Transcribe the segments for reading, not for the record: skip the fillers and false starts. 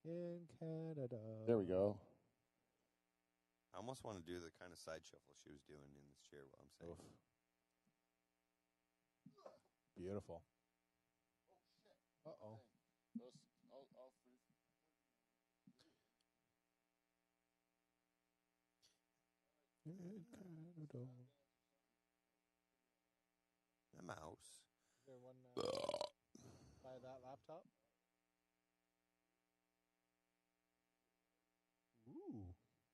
in Canada. There we go. I almost want to do the kind of side shuffle she was doing in this chair while I'm saying. Oof. Beautiful. Oh, shit. Uh-oh. I'll freeze. In Canada. The mouse. Is there one by that laptop? Ooh.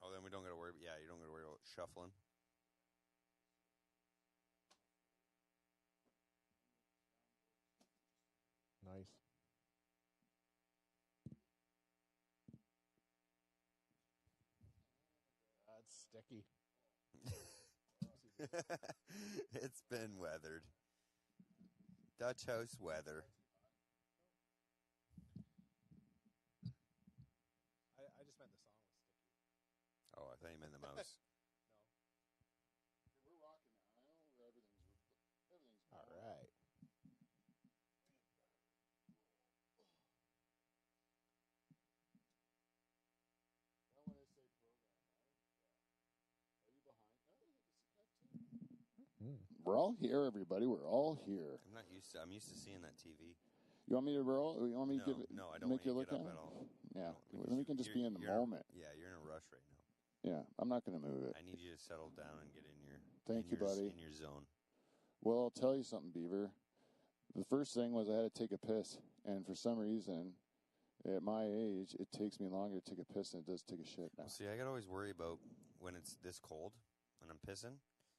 Oh, then we don't got to worry. Yeah, you don't got to worry about shuffling. Nice. That's sticky. It's been weathered. Dutch house weather. I just meant the song was sticky. Oh, I thought you meant the mouse. No. Okay, we're rocking now. I know everything's All right. Now when I say program, right? Are you behind? No, it's a cut too. We're all here, everybody. We're all here. I'm used to seeing that TV. You want me to roll? You want me to give it? No, I don't make want you to look get up at at it? all. Yeah. No, Then we can just be in the moment. Yeah, you're in a rush right now. Yeah, I'm not going to move it. I need you to settle down and get in your. Thank you, buddy. In your zone. Well, I'll tell you something, Beaver. The first thing was I had to take a piss, and for some reason, at my age, it takes me longer to take a piss than it does to take a shit now. Well, see, I got to always worry about when it's this cold and I'm pissing.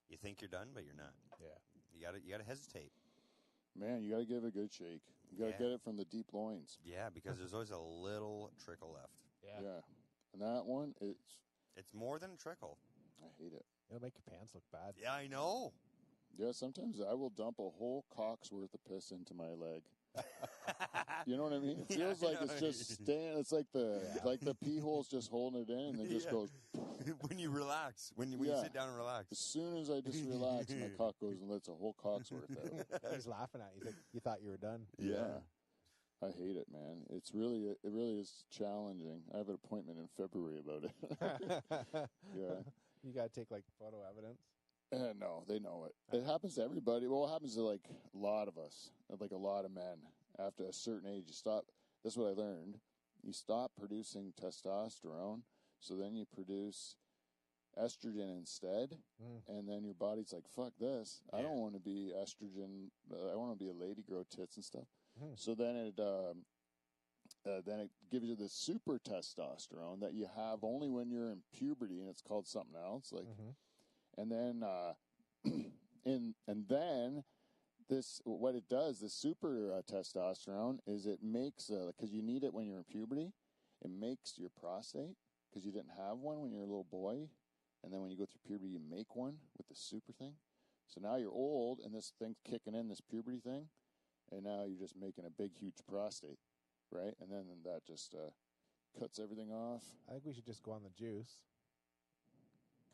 You think you're done, but you're not. Yeah. You gotta hesitate. Man, you got to give it a good shake. You got to get it from the deep loins. Yeah, because there's always a little trickle left. Yeah. And that one, it's more than a trickle. I hate it. It'll make your pants look bad. Yeah, I know. Yeah, sometimes I will dump a whole cock's worth of piss into my leg. You know what I mean? It feels like it's just staying. It's like the pee hole's just holding it in, and it just goes. When you relax, when you sit down and relax. As soon as I just relax, my cock goes and lets a whole cock's worth out. He's laughing at you. He's like, you thought you were done. Yeah. I hate it, man. It really is challenging. I have an appointment in February about it. Yeah. You got to take like photo evidence. No, they know it. It happens to everybody. Well, it happens to like a lot of us, like a lot of men. After a certain age, you stop. That's what I learned. You stop producing testosterone, so then you produce estrogen instead, and then your body's like, fuck this. I don't want to be estrogen. I want to be a lady, grow tits and stuff. So then it gives you this super testosterone that you have only when you're in puberty, and it's called something else. Like, and then and then this, what it does, the super testosterone is it makes because you need it when you're in puberty. It makes your prostate, because you didn't have one when you're a little boy, and then when you go through puberty, you make one with the super thing. So now you're old, and this thing's kicking in, this puberty thing, and now you're just making a big, huge prostate, right? And then that just cuts everything off. I think we should just go on the juice.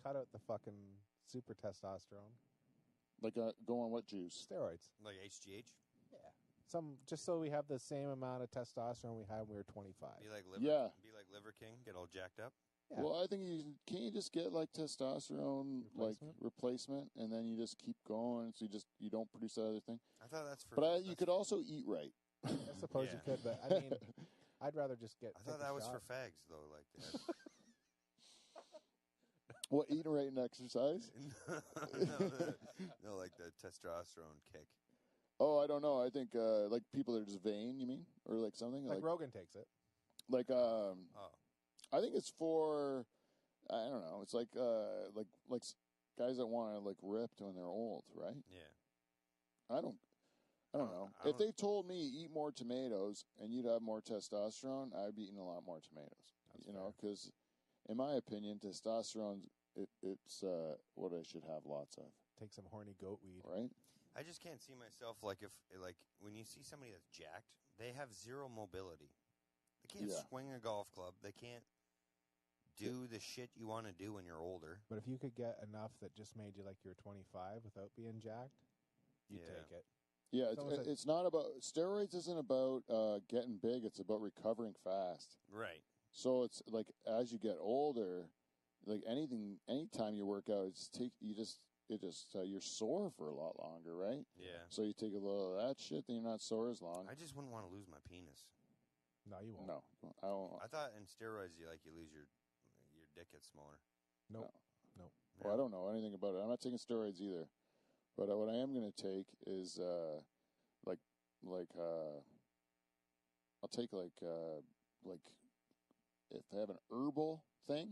Cut out the fucking super testosterone. Like go on what juice? Steroids. Like HGH? Yeah. Just so we have the same amount of testosterone we had when we were 25. Be like Liver King, get all jacked up. Yeah. Well, I think can't you just get like testosterone replacement, and then you just keep going, so you don't produce that other thing. I thought that's for. But you could also eat right. I suppose you could, but I mean, I'd rather just get. I thought that was for fags, though. Like that. What, eating right and exercise? No, like the testosterone kick. Oh, I don't know. I think like people that are just vain. You mean, or like something like Rogan takes it. Like I think it's for, I don't know. It's like guys that want to like ripped when they're old, right? Yeah. I don't know. If they told me eat more tomatoes and you'd have more testosterone, I'd be eating a lot more tomatoes. That's fair. Because in my opinion, testosterone it's what I should have lots of. Take some horny goat weed, right? I just can't see myself like when you see somebody that's jacked, they have zero mobility. They can't swing a golf club. They can't do the shit you want to do when you're older. But if you could get enough that just made you like you're 25 without being jacked, you'd take it. Yeah, it's not about steroids. Isn't about getting big. It's about recovering fast. Right. So it's like as you get older, like anytime you work out, you're sore for a lot longer, right? Yeah. So you take a little of that shit, then you're not sore as long. I just wouldn't want to lose my penis. No, you won't. No, I won't. I thought in steroids you lose your dick gets smaller. Nope. No. Well, I don't know anything about it. I'm not taking steroids either. But what I am going to take is I'll take like if they have an herbal thing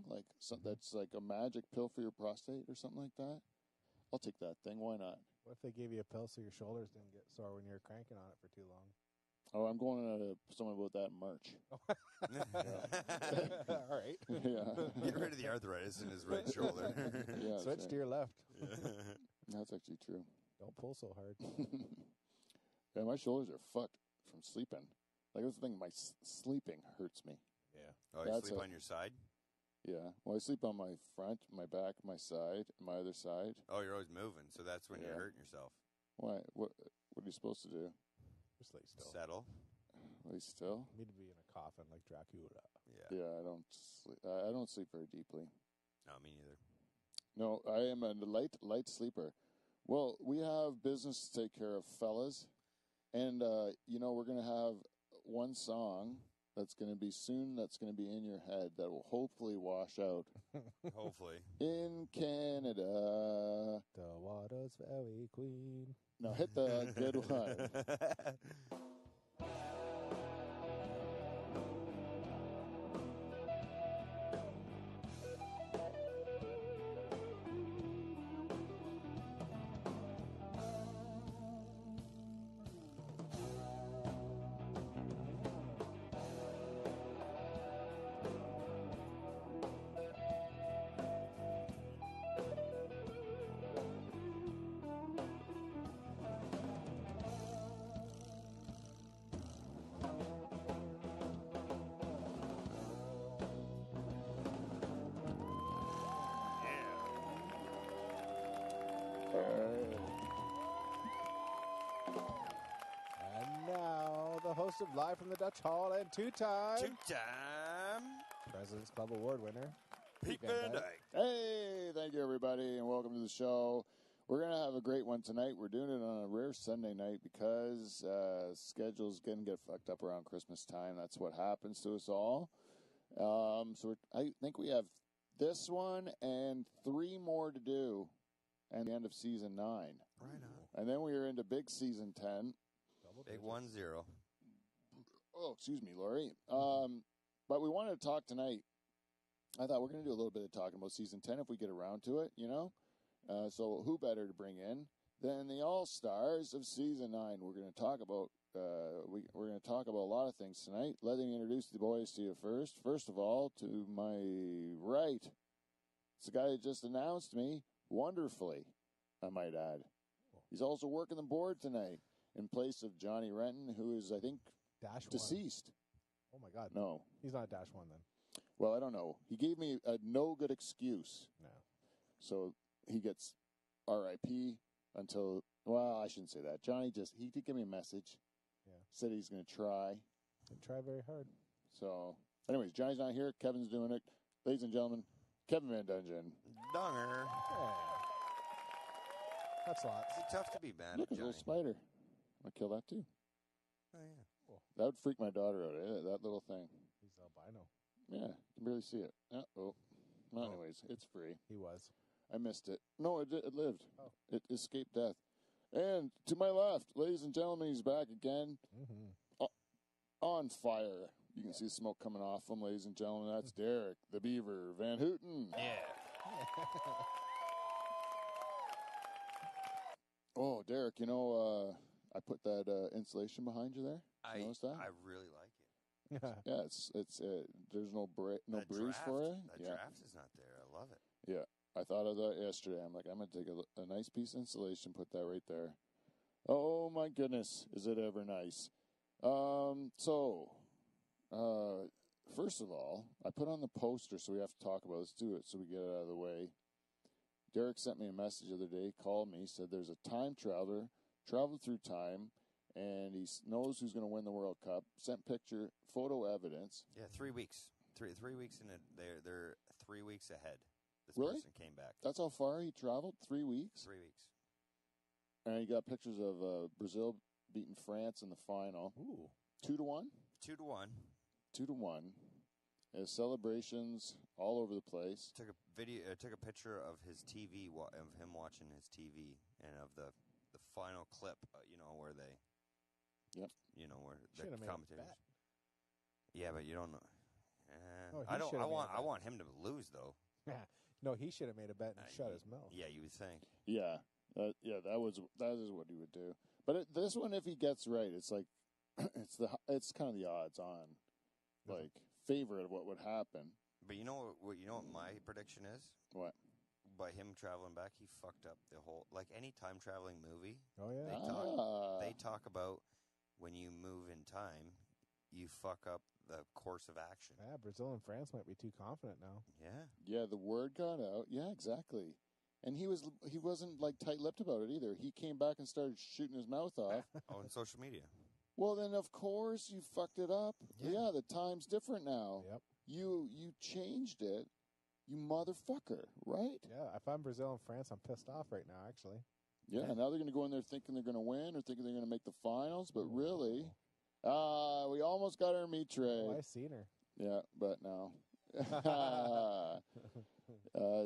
that's like a magic pill for your prostate or something like that, I'll take that thing. Why not? What if they gave you a pill so your shoulders didn't get sore when you're cranking on it for too long? Oh, I'm going to someone about that in March. All right. Yeah. Get rid of the arthritis in his right shoulder. Yeah, Switch to your left. That's actually true. Don't pull so hard. Yeah, my shoulders are fucked from sleeping. Like, that's the thing, my sleeping hurts me. Yeah. Oh, you sleep on your side? Yeah. Well, I sleep on my front, my back, my side, my other side. Oh, you're always moving, so that's when you're hurting yourself. Why? What are you supposed to do? Just lay still. Settle. Lay still? You need to be in a coffin like Dracula. Yeah. Yeah, I don't sleep. I don't sleep very deeply. No, me neither. No, I am a light sleeper. Well, we have business to take care of, fellas. And, we're going to have one song that's going to be soon, that's going to be in your head, that will hopefully wash out. Hopefully. In Canada. The water's very clean. Now hit the good one. And now, the host of Live from the Dutch Hall and two-time President's Club Award winner, Pete Van Dyke. Hey, thank you, everybody, and welcome to the show. We're going to have a great one tonight. We're doing it on a rare Sunday night because schedules can get fucked up around Christmas time. That's what happens to us all. I think we have this one and 3 more to do and the end of season 9. Right on. And then we are into big season 10. Big 1-0. Oh, excuse me, Lori. But we wanted to talk tonight. I thought we're going to do a little bit of talking about season 10 if we get around to it, So who better to bring in than the all-stars of season 9? We're going to talk about we're going to talk about a lot of things tonight. Let me introduce the boys to you first. First of all, to my right, it's the guy that just announced me wonderfully, I might add. He's also working the board tonight in place of Johnny Renton, who is, I think, deceased. Oh, my God. No. He's not Dash 1, then. Well, I don't know. He gave me a no good excuse. No. So he gets RIP until, well, I shouldn't say that. Johnny he did give me a message. Yeah. Said he's going to try. He tried very hard. So, anyways, Johnny's not here. Kevin's doing it. Ladies and gentlemen, Kevin Van Dungeon. Donger. Yeah. That's lots. It's tough to be bad Look, at a little Johnny. spider. I'm going to kill that too. Oh, yeah. Cool. That would freak my daughter out, that little thing. He's albino. Yeah, you can barely see it. Well, anyways, it's free. He was. I missed it. No, it lived. Oh. It escaped death. And to my left, ladies and gentlemen, he's back again. Mm-hmm. On fire. You can see smoke coming off him, ladies and gentlemen. That's Derek, the Beaver, Van Houten. Yeah. Oh, Derek, I put that insulation behind you there. You notice that? I really like it. Yeah, it's there's no breeze draft, for it. That draft is not there. I love it. Yeah, I thought of that yesterday. I'm like, I'm going to take a nice piece of insulation, put that right there. Oh, my goodness, is it ever nice. First of all, I put on the poster, so we have to talk about it. Let's do it so we get it out of the way. Derek sent me a message the other day, called me, said there's a time traveler traveled through time, and he knows who's going to win the World Cup. Sent photo evidence. Yeah, 3 weeks. Three weeks in they're 3 weeks ahead. This Really? person came back. That's how far he traveled? 3 weeks? 3 weeks. And he got pictures of Brazil beating France in the final. Ooh. 2-1? 2-1. 2-1. Celebrations all over the place. Took a picture of his TV, of him watching his TV, and of the final clip. Where they. Yep. Where Should've the made a commentators. bet. Yeah, but you don't know. I want him to lose though. No, he should have made a bet and shut his mouth. Yeah, you would think. Yeah. That is what he would do. But this one, if he gets right, it's like it's kind of the odds on, like favorite of what would happen. But you know what my prediction is? What? By him traveling back, he fucked up the whole, like any time traveling movie. Oh yeah. They talk about when you move in time, you fuck up the course of action. Yeah, Brazil and France might be too confident now. Yeah. Yeah, the word got out. Yeah, exactly. And he wasn't like tight-lipped about it either. He came back and started shooting his mouth off. On social media. Well, then of course you fucked it up. Yeah, the time's different now. Yep. You changed it, you motherfucker, right? Yeah, if I'm Brazil and France, I'm pissed off right now, actually. Yeah, now they're going to go in there thinking they're going to win or thinking they're going to make the finals, but really, we almost got our meat tray. Oh, I seen her. Yeah, but no.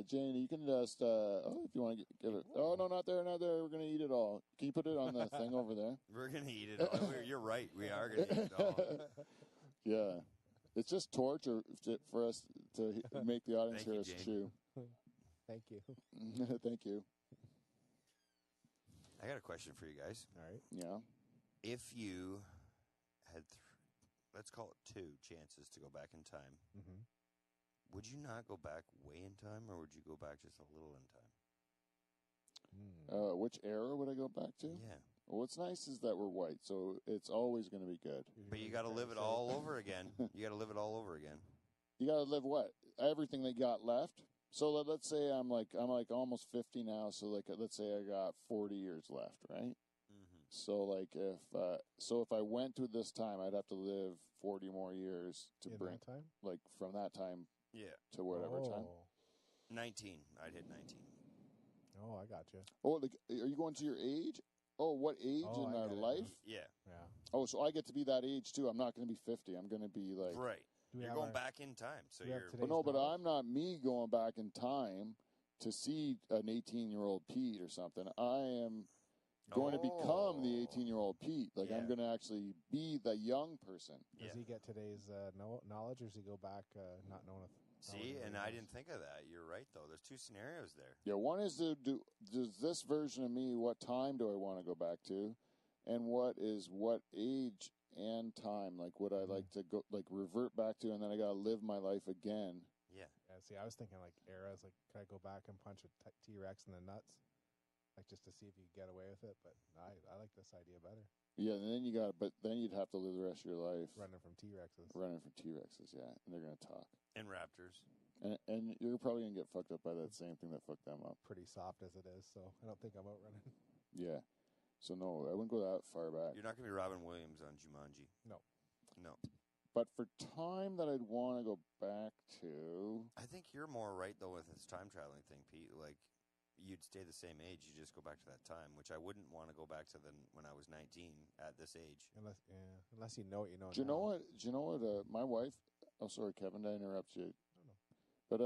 Jane, you can just, if you want to give it. Oh, no, not there. We're going to eat it all. Can you put it on the thing over there? We're going to eat it all. You're right. We are going to eat it all. Yeah. It's just torture for us to make the audience hear us chew. Thank you. Thank you. I got a question for you guys. All right. Yeah. If you had, let's call it 2 chances to go back in time, would you not go back way in time, or would you go back just a little in time? Which era would I go back to? Yeah. Well, what's nice is that we're white, so it's always going to be good. But you got to live it all over again. You got to live it all over again. You got to live what? Everything they got left. So let's say I'm like almost 50 now. So let's say I got 40 years left, right? So if I went to this time, I'd have to live 40 more years to bring that time? Like from that time to whatever time. 19. I'd hit 19. Oh, I got you. Oh, like, are you going to your age? Oh, what age in our life? Yeah. Oh, so I get to be that age too. I'm not going to be 50. I'm going to be like right. You're going back in time, so you're. But no, but I'm not me going back in time to see an 18-year-old Pete or something. I am going to become the 18-year-old Pete. Like I'm going to actually be the young person. Does he get today's knowledge, or does he go back not knowing? See, and I didn't think of that. You're right, though. There's 2 scenarios there. Yeah, one is does this version of me, what time do I want to go back to? And what age and time? Like, would I like to go, like, revert back to, and then I got to live my life again? Yeah. See, I was thinking, like, eras. Like, could I go back and punch a T-Rex in the nuts? Like, just to see if you get away with it? But I like this idea better. Yeah, and then then you'd have to live the rest of your life running from T-Rexes. Yeah, and they're gonna talk. And raptors. And you're probably gonna get fucked up by that same thing that fucked them up. Pretty soft as it is, so I don't think I'm out running. Yeah, so no, I wouldn't go that far back. You're not gonna be Robin Williams on Jumanji. No. But for time that I'd want to go back to, I think you're more right though with this time traveling thing, Pete. Like, you'd stay the same age. You just go back to that time, which I wouldn't want to go back to when I was 19 at this age. Unless you know what you know. Do you know what? My wife. Oh, sorry, Kevin, did I interrupt you? No. But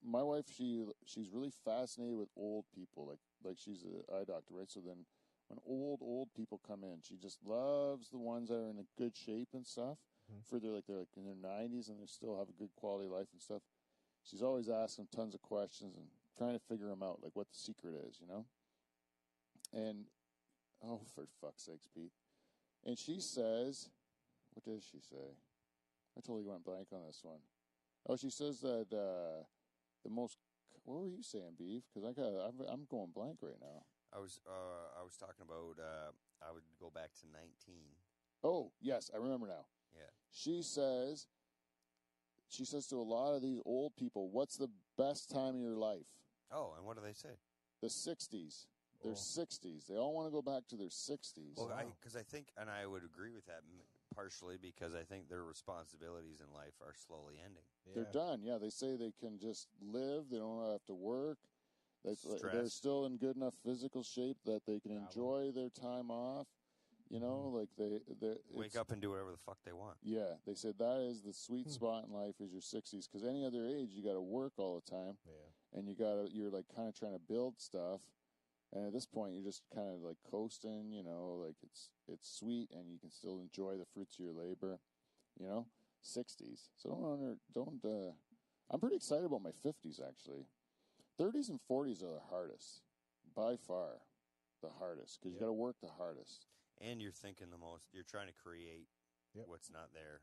my wife, she's really fascinated with old people. Like she's an eye doctor, right? So then, when old people come in, she just loves the ones that are in a good shape and stuff. For they're in their 90s and they still have a good quality of life and stuff. She's always asking tons of questions and trying to figure them out, like what the secret is, you know? And, oh, for fuck's sakes, Pete. And she says, what does she say? I totally went blank on this one. Oh, she says that the most, what were you saying, Beef? Because I'm going blank right now. I was talking about I would go back to 19. Oh, yes, I remember now. Yeah. She says to a lot of these old people, what's the best time of your life? Oh, and what do they say? The 60s. their 60s. They all want to go back to their 60s. Well, because I think, and I would agree with that partially because I think their responsibilities in life are slowly ending. Yeah. They're done. Yeah, they say they can just live. They don't have to work. They're still in good enough physical shape that they can enjoy their time off. You know, like they wake up and do whatever the fuck they want. Yeah, they said that is the sweet spot in life is your 60s. Because any other age, you got to work all the time, and you're like kind of trying to build stuff. And at this point, you're just kind of like coasting. You know, like it's sweet, and you can still enjoy the fruits of your labor. You know, 60s. So don't. I'm pretty excited about my 50s actually. 30s and 40s are the hardest, by far, the hardest because you got to work the hardest. And you're thinking the most. You're trying to create what's not there.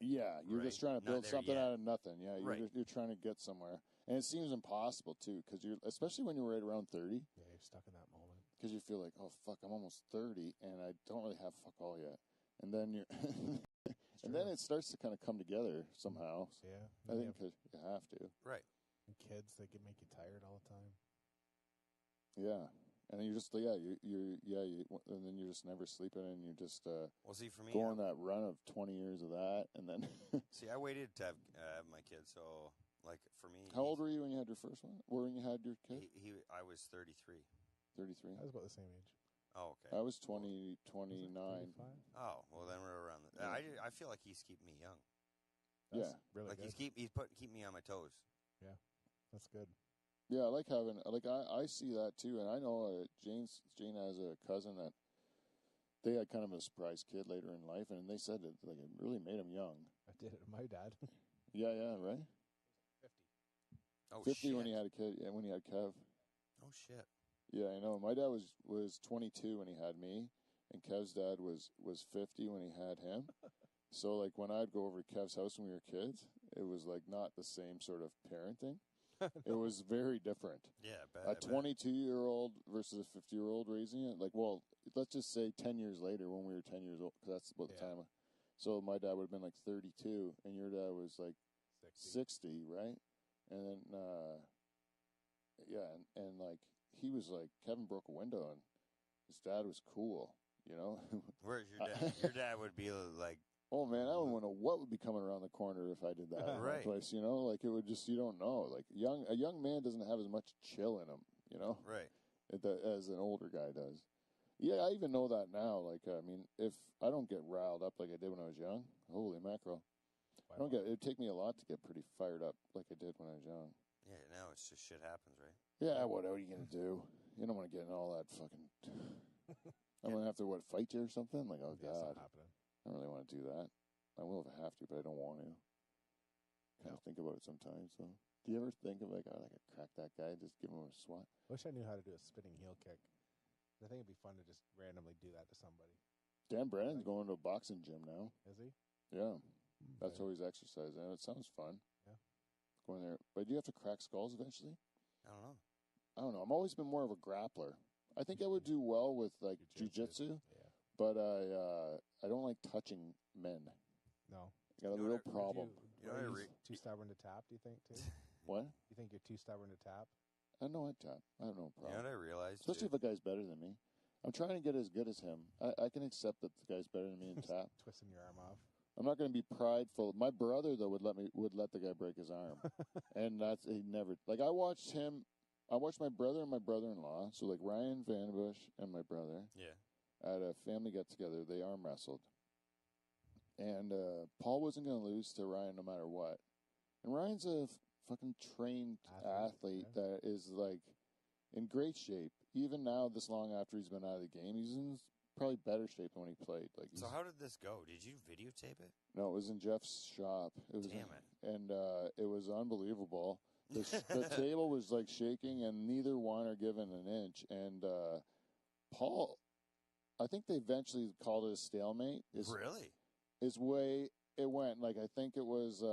Yeah, you're just trying to build something out of nothing. Yeah, you're trying to get somewhere, and it seems impossible too, because especially when you're right around 30. Yeah, you're stuck in that moment. Because you feel like, oh fuck, I'm almost 30, and I don't really have fuck all yet. And then you're, and then it starts to kind of come together somehow. Yeah, I think because you have to. Right. And kids, they can make you tired all the time. Yeah. And then you're just, and then you're just never sleeping, and you're just see, for me, go on that run of 20 years of that, and then. See, I waited to have my kids, so like for me. How old were you when you had your first one? Or when you had your kid? I was 33. 33. I was about the same age. Oh, okay. I was 29. Oh, well then we're around. I feel like he's keeping me young. That's really like good. he's keep me on my toes. Yeah, that's good. Yeah, I like having, I see that too, and I know Jane has a cousin that they had kind of a surprise kid later in life, and they said it really made him young. I did it with my dad. Yeah, right? 50. Oh, 50 shit. when he had a kid, when he had Kev. Oh, shit. Yeah, I know. My dad was 22 when he had me, and Kev's dad was 50 when he had him. So, like, when I'd go over to Kev's house when we were kids, it was, like, not the same sort of parenting. It was very different. Yeah, a 22-year-old versus a 50-year-old raising it. Like, well, let's just say 10 years later when we were 10 years old, because that's about the time. So my dad would have been like 32, and your dad was like 60, right? And then, and like he was like, Kevin broke a window, and his dad was cool, you know? Where's your dad? Your dad would be like, oh, man, I don't know what would be coming around the corner if I did that in that place, you know? Like, it would just, you don't know. Like, a young man doesn't have as much chill in him, you know? Right. As an older guy does. Yeah, I even know that now. Like, I mean, if I don't get riled up like I did when I was young, holy mackerel. It'd take me a lot to get pretty fired up like I did when I was young. Yeah, now it's just shit happens, right? Yeah, what are you going to do? You don't want to get in all that fucking... I'm going to have to, fight you or something? Like, oh, God. I don't really want to do that. I will if I have to, but I don't want to. Kind of think about it sometimes, though. Do you ever think of, like, I could crack that guy, just give him a swat? I wish I knew how to do a spinning heel kick. I think it'd be fun to just randomly do that to somebody. Dan Brennan's going to a boxing gym now. Is he? Yeah. That's how he's exercising, and it sounds fun. Yeah. Going there. But do you have to crack skulls eventually? I don't know. I've always been more of a grappler. I think I would do well with, like, jiu-jitsu. Yeah. But I don't like touching men. No. I got a real problem. Too stubborn to tap, do you think, too? What? You think you're too stubborn to tap? I know I'd tap. I have no problem. You know what I realized? Especially if a guy's better than me. I'm trying to get as good as him. I can accept that the guy's better than me and tap. Twisting your arm off. I'm not going to be prideful. My brother, though, would let the guy break his arm. And he never... Like, I watched my brother and my brother-in-law, so, like, Ryan Vanbush and my brother. Yeah. At a family get-together, they arm wrestled. And Paul wasn't going to lose to Ryan no matter what. And Ryan's a fucking trained athlete that is, like, in great shape. Even now, this long after he's been out of the game, he's in probably better shape than when he played. Like, so how did this go? Did you videotape it? No, it was in Jeff's shop. Damn it. And it was unbelievable. The table was, like, shaking, and neither one are given an inch. And Paul, I think they eventually called it a stalemate. Really? Is way it went. Like, I think it was...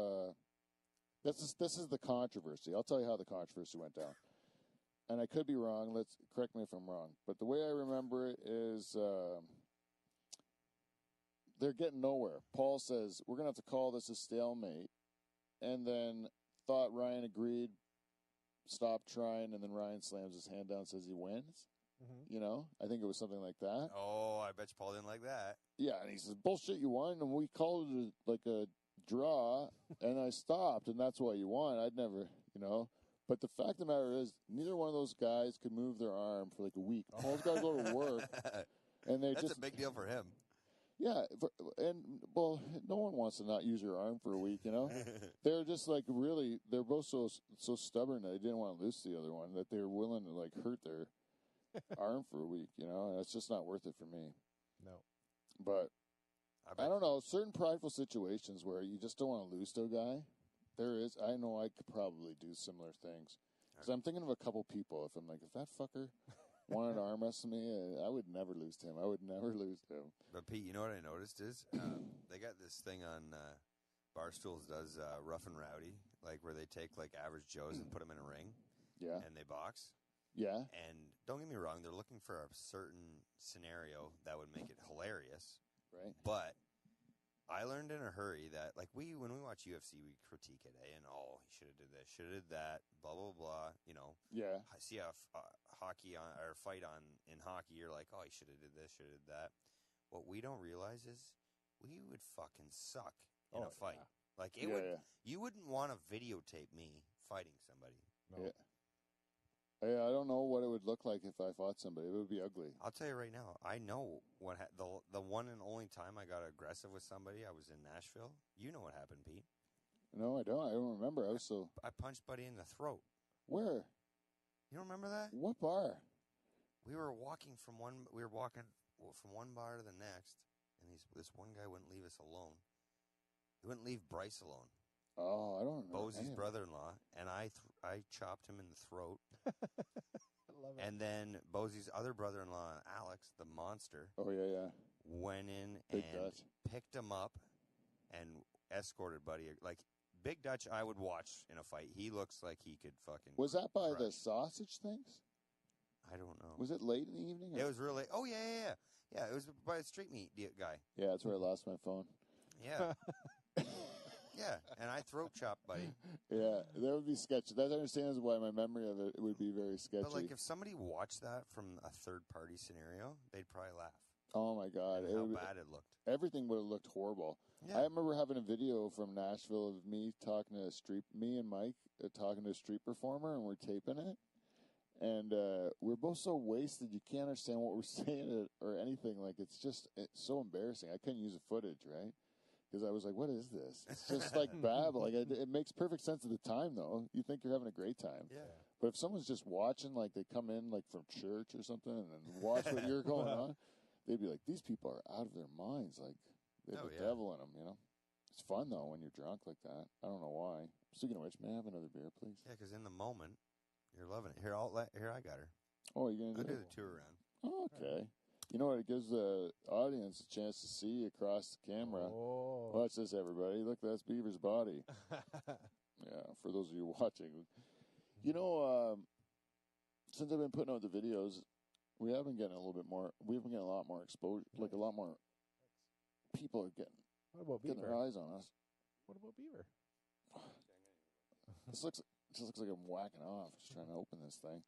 This is the controversy. I'll tell you how the controversy went down. And I could be wrong. Correct me if I'm wrong. But the way I remember it is they're getting nowhere. Paul says, we're going to have to call this a stalemate. And then thought Ryan agreed stop trying, and then Ryan slams his hand down, says he wins. Mm-hmm. You know, I think it was something like that. Oh, I bet you Paul didn't like that. Yeah, and he says, bullshit, you won, and we called it like a draw, and I stopped, and that's why you won. I'd never, you know. But the fact of the matter is, neither one of those guys could move their arm for like a week. Paul's got to go to work, and they That's a big deal for him. Yeah, well, no one wants to not use your arm for a week, you know. They're just like really, they're both so stubborn that they didn't want to lose the other one, that they were willing to like hurt their arm for a week, you know. And it's just not worth it for me. No. But I don't know, certain prideful situations where you just don't want to lose to a guy. There is. I know I could probably do similar things. Because I'm thinking of a couple people. If I'm like, if that fucker wanted to arm wrestle me, I would never lose to him. I would never lose to him. But, Pete, you know what I noticed is they got this thing on Barstools does Rough and Rowdy, like where they take like average Joes and put them in a ring. Yeah. And they box. Yeah. And don't get me wrong, they're looking for a certain scenario that would make it hilarious. Right. But I learned in a hurry that, like, when we watch UFC, we critique it, and he should have did this, should have did that, blah blah blah. You know, Yeah. I see a hockey on or fight on in hockey, you're like, oh, he should have did this, should have did that. What we don't realize is we would fucking suck in a fight. Yeah. Like you wouldn't want to videotape me fighting somebody. No. Yeah. Yeah, I don't know what it would look like if I fought somebody. It would be ugly. I'll tell you right now, I know what the one and only time I got aggressive with somebody, I was in Nashville. You know what happened, Pete. No, I don't. I don't remember. I punched Buddy in the throat. Where? You don't remember that? What bar? We were walking from one bar to the next, and this one guy wouldn't leave us alone. He wouldn't leave Bryce alone. Oh, I don't remember. Bosey's brother-in-law, and I chopped him in the throat. I love it. And then Bosey's other brother-in-law, Alex, the monster, Oh, yeah. went in Big and Dutch. picked him up and escorted Buddy. Like, Big Dutch, I would watch in a fight. He looks like he could fucking Was that by crush. the sausage things? I don't know. Was it late in the evening? It was really... Oh, yeah. Yeah, it was by a street meat guy. Yeah, that's where I lost my phone. Yeah. Yeah, and I throat chopped Buddy. Yeah, that would be sketchy. That understands why my memory of it would be very sketchy. But, like, if somebody watched that from a third-party scenario, they'd probably laugh. Oh, my God. How bad it looked. Everything would have looked horrible. Yeah. I remember having a video from Nashville of me and Mike talking to a street performer, and we're taping it. And we're both so wasted, you can't understand what we're saying or anything. Like, it's so embarrassing. I couldn't use the footage, right? Because I was like, what is this? It's just like babble. Like, it makes perfect sense at the time, though. You think you're having a great time. Yeah. But if someone's just watching, like they come in like from church or something and then watch what you're going on, they'd be like, these people are out of their minds. Like, they have the devil in them, you know? It's fun, though, when you're drunk like that. I don't know why. Speaking of which, may I have another beer, please? Yeah, because in the moment, you're loving it. Here, I got her. Oh, you're going to I'll do do the tour around. Oh, okay. You know what? It gives the audience a chance to see across the camera. Oh. Watch this, everybody. Look, that's Beaver's body. Yeah, for those of you watching. You know, since I've been putting out the videos, we have been getting a lot more exposure. Like, a lot more people are getting their eyes on us. What about Beaver? This looks like I'm whacking off. Just trying to open this thing.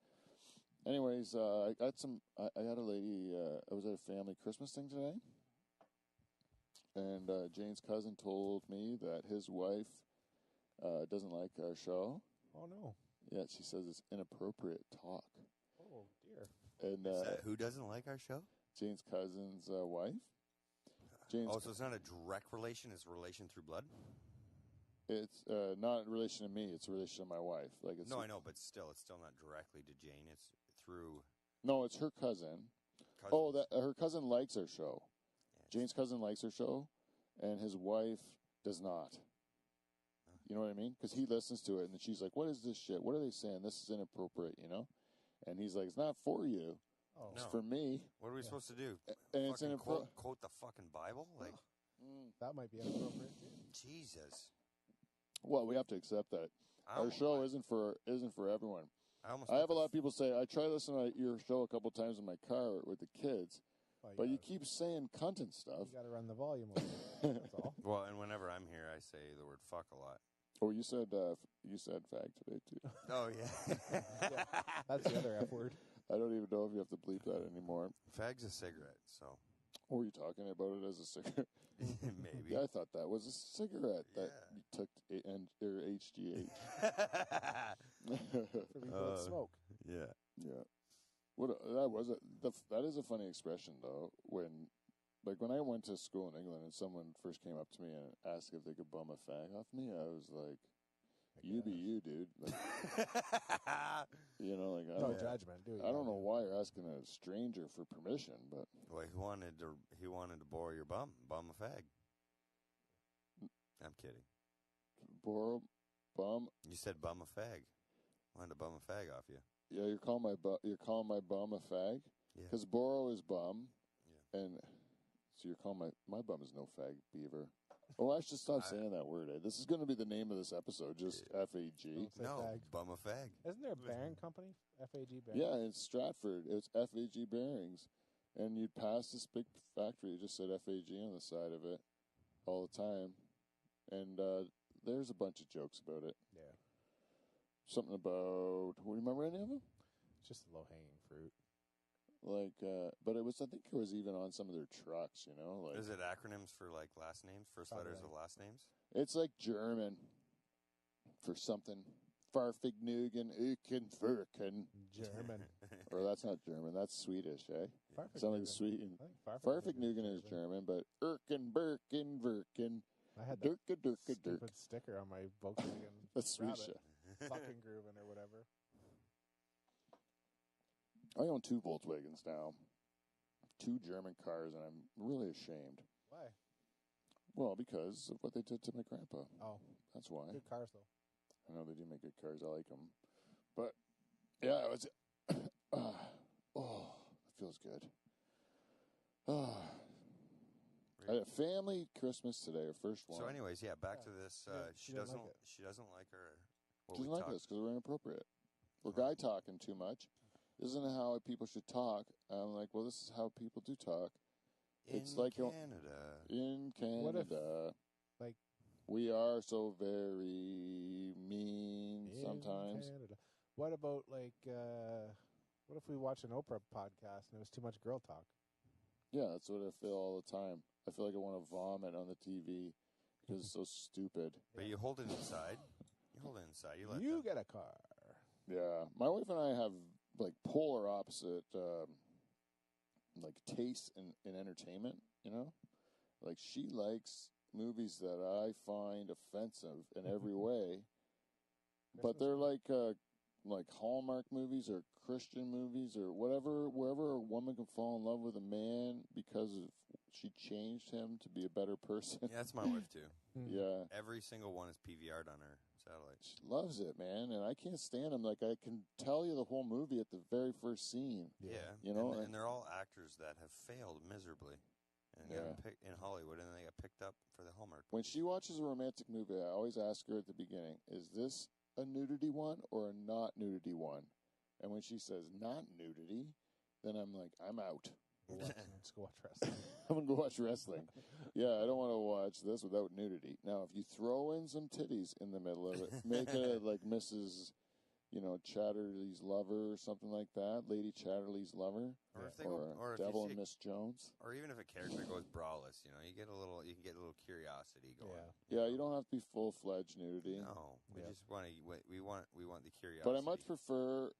Anyways, I had a lady. I was at a family Christmas thing today, and Jane's cousin told me that his wife doesn't like our show. Oh no! Yeah, she says it's inappropriate talk. Oh dear! And Is that who doesn't like our show? Jane's cousin's wife. So it's not a direct relation; it's a relation through blood. It's not in relation to me. It's a relation to my wife. Like, it's I know, but still, it's still not directly to Jane. It's through. No, it's her cousin. Cousins. Oh, her cousin likes our show. Yes. Jane's cousin likes her show, and his wife does not. You know what I mean? Because he listens to it, and she's like, "What is this shit? What are they saying? This is inappropriate," you know? And he's like, "It's not for you. Oh. It's for me." What are we supposed to do? And it's inappropriate. Quote the fucking Bible? Like, that might be inappropriate too. Jesus. Well, we have to accept that. Our show isn't for everyone. I have a lot of people say, I try to listen to your show a couple times in my car with the kids, but you keep saying cunt and stuff. You got to run the volume over. That's all. Well, and whenever I'm here, I say the word fuck a lot. Oh, you said fag today too. Oh, yeah. Yeah, that's the other F word. I don't even know if you have to bleep that anymore. Fag's a cigarette, so Or were you talking about it as a cigarette? maybe. Yeah, I thought that was a cigarette that Yeah. you took or HGH. For people that smoke. Yeah. Yeah. That is a funny expression though. When I went to school in England and someone first came up to me and asked if they could bum a fag off me, I was like, "You be you, dude." Like, like I No don't, judgment, dude. I don't know why you're asking a stranger for permission, but Well, he wanted to borrow your bum a fag. I'm kidding. borrow bum. You said bum a fag. Wanted to bum a fag off you. Yeah, you're calling my bum a fag Yeah. because borrow is bum, Yeah. and so you're calling my bum is no fag beaver. Oh, I should stop saying that word. This is going to be the name of this episode, just FAG. Don't say No, fag. bum a fag. Isn't there a bearing company? FAG Bearing? Yeah, in Stratford, it's FAG bearings, and you'd pass this big factory. It just said FAG on the side of it all the time, and there's a bunch of jokes about it. Yeah. Something about. Do you remember any of them? It's just low hanging fruit. But I think it was even on some of their trucks. Is it acronyms for like last names? First letters of last names? It's like German for something. Farfignugen, Ukenfurken. German. Or that's not German. That's Swedish, eh? Farfignugan. Something Sweden. I think Farfignugen is German, but Erken, Birken, Verken, I had that Durka, Durka, Durk. stupid sticker on my Volkswagen That's Swedish. Rabbit. Fucking grooving or whatever. I own 2 Volkswagens now. 2 German cars, and I'm really ashamed. Why? Well, because of what they did to my grandpa. Oh, That's why. good cars though. I know they do make good cars. I like them. But, yeah, it was... it feels good. I had a family Christmas today, our first one. So, anyways, yeah, back to this. She didn't like it. She doesn't like her. What She we doesn't like talked- this because we're inappropriate. We're guy talking too much. This isn't how people should talk. I'm like, well, this is how people do talk. It's like Canada. In What if, Canada, like, we are so very mean in sometimes. Canada. What about what if we watch an Oprah podcast and it was too much girl talk? Yeah, that's what I feel all the time. I feel like I want to vomit on the TV because it's so stupid. But you hold it inside. You hold it inside. You let You them. get a car. Yeah, my wife and I have like polar opposite like taste in entertainment. Like she likes movies that I find offensive in every way, but they're like Hallmark movies or Christian movies or whatever, wherever a woman can fall in love with a man because she changed him to be a better person. Yeah, that's my wife too. Yeah. Every single one is PVR'd on her satellite. She loves it, man, and I can't stand them. Like, I can tell you the whole movie at the very first scene. Yeah, and they're all actors that have failed miserably, and got in Hollywood, and they got picked up for the Hallmark. When she watches a romantic movie, I always ask her at the beginning, is this a nudity one or a not nudity one? And when she says not nudity, then I'm like, I'm out. Let's go watch wrestling. I'm going to go watch wrestling. Yeah, I don't want to watch this without nudity. Now, if you throw in some titties in the middle of it, make it like Mrs., Chatterley's Lover or something like that, Lady Chatterley's Lover, Or if they or go, or if Devil you and see, Miss Jones. or even if a character goes braless, you can get a little curiosity going. Yeah, you don't have to be full-fledged nudity. No, we just want the curiosity. But I much prefer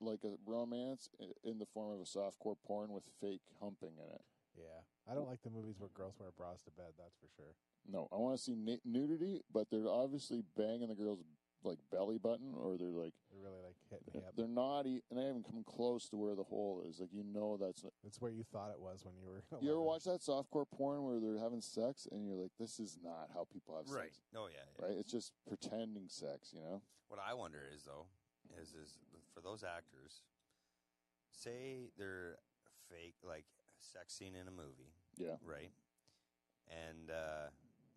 like a romance in the form of a softcore porn with fake humping in it. Yeah. I don't like the movies where girls wear bras to bed, that's for sure. No, I want to see nudity, but they're obviously banging the girl's like belly button, or they're like really like hitting the hip. they're naughty, and they haven't come close to where the hole is. Like that's it's where you thought it was when you were. 11. You ever watch that softcore porn where they're having sex, and you're like, this is not how people have right. sex. Oh yeah. Right. It's just pretending sex, What I wonder is though, is for those actors, say they're fake like sex scene in a movie. Yeah. Right. And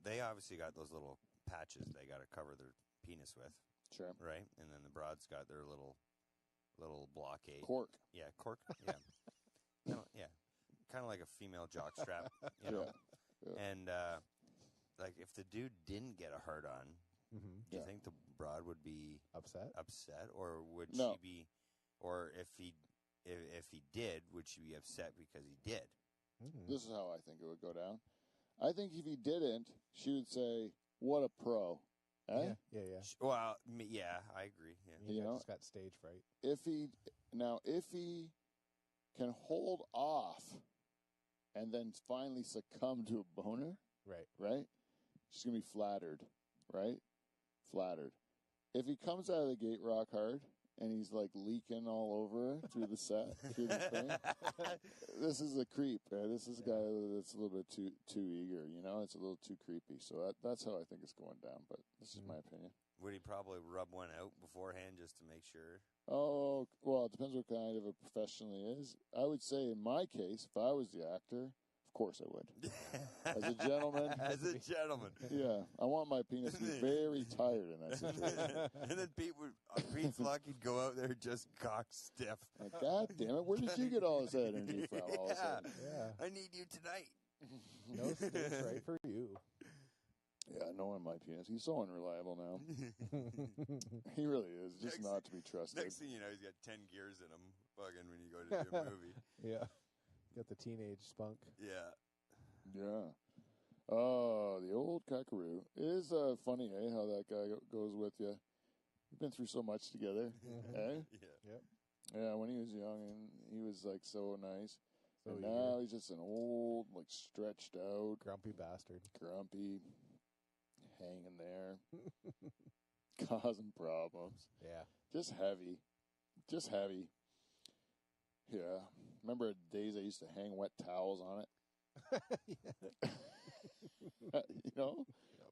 they obviously got those little patches they got to cover their penis with. Sure. Right. And then the broad's got their little blockade. Cork. Yeah, cork. Yeah. Kind of like a female jock strap. Yeah. And like if the dude didn't get a hard on, Do you think the broad would be upset, or would No. she be, or if he did, would she be upset because he did? This is how I think it would go down. I think if he didn't, she would say, "What a pro." Eh? Yeah. Well, yeah, I agree. Yeah. You just got stage fright. If he can hold off and then finally succumb to a boner, right? She's gonna be flattered, right? Flattered. If he comes out of the gate rock hard and he's like leaking all over through the set, through the thing, this is a creep. Right? This is a guy that's a little bit too eager. It's a little too creepy. So that's how I think it's going down. But this is my opinion. Would he probably rub one out beforehand just to make sure? Oh, well, it depends what kind of a professional he is. I would say in my case, if I was the actor, of course I would. As a gentleman. Yeah. I want my penis to be very tired in that situation. And then Pete's lucky to go out there just cock stiff. Like, God damn it, where did you get all this energy from all of a sudden? I need you tonight. No stage right for you. Yeah, no one my penis. He's so unreliable now. He really is. Just not to be trusted. Next thing you know, he's got 10 gears in him fucking when you go to do a movie. Yeah. Got the teenage spunk. Yeah. Oh, the old cockaroo. It is funny, how that guy goes with you. We've been through so much together. Eh? Yeah, when he was young, and he was, like, so nice. And now he's just an old, like, stretched out. Grumpy bastard. Grumpy. Hanging there. Causing problems. Yeah. Just heavy. Yeah. Remember days I used to hang wet towels on it?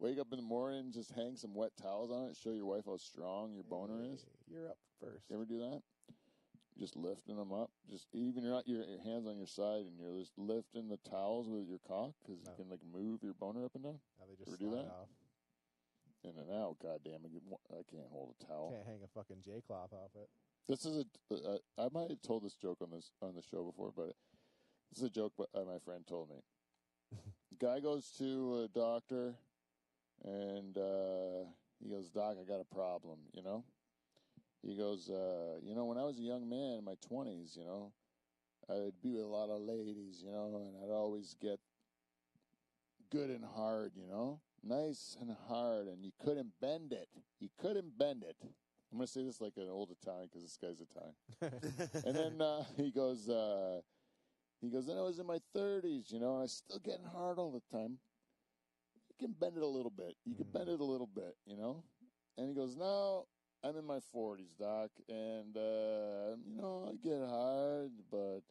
Wake up in the morning, just hang some wet towels on it, show your wife how strong your boner is. You're up first. You ever do that? Just lifting them up. Just even you're not your hands on your side, and you're just lifting the towels with your cock because you can like move your boner up and down. Now they just ever do that? off. And then now, goddamn, I can't hold a towel. Can't hang a fucking J cloth off it. This is I might have told this joke on the show before, but this is a joke my friend told me. Guy goes to a doctor, and he goes, "Doc, I got a problem." He goes, when I was a young man in my 20s, I'd be with a lot of ladies, and I'd always get good and hard, nice and hard, and you couldn't bend it. I'm going to say this like an old Italian because this guy's Italian. And then he goes, then I was in my 30s, and I was still getting hard all the time. You can bend it a little bit. And he goes, no, I'm in my 40s, Doc, and, I get hard, but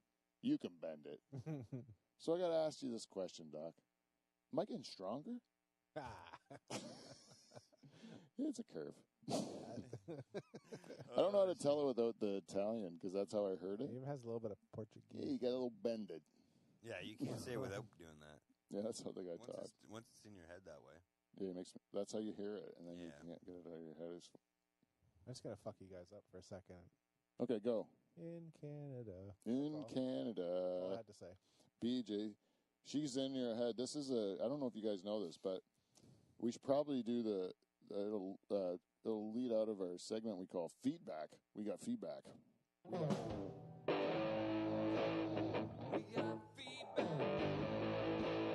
you can bend it. So I got to ask you this question, Doc. Am I getting stronger? It's a curve. I don't know how to tell it without the Italian, because that's how I heard it. It even has a little bit of Portuguese. Yeah, you got a little bended. Yeah, you can't say it without doing that. Yeah, that's how the guy talks. Once it's in your head that way. Yeah, that's how you hear it, and then you can't get it out of your head. I'm just going to fuck you guys up for a second. Okay, go. In Canada. Canada. All I had to say. BJ, she's in your head. This is I don't know if you guys know this, but we should probably do it'll lead out of our segment we call feedback. We got feedback. We got feedback.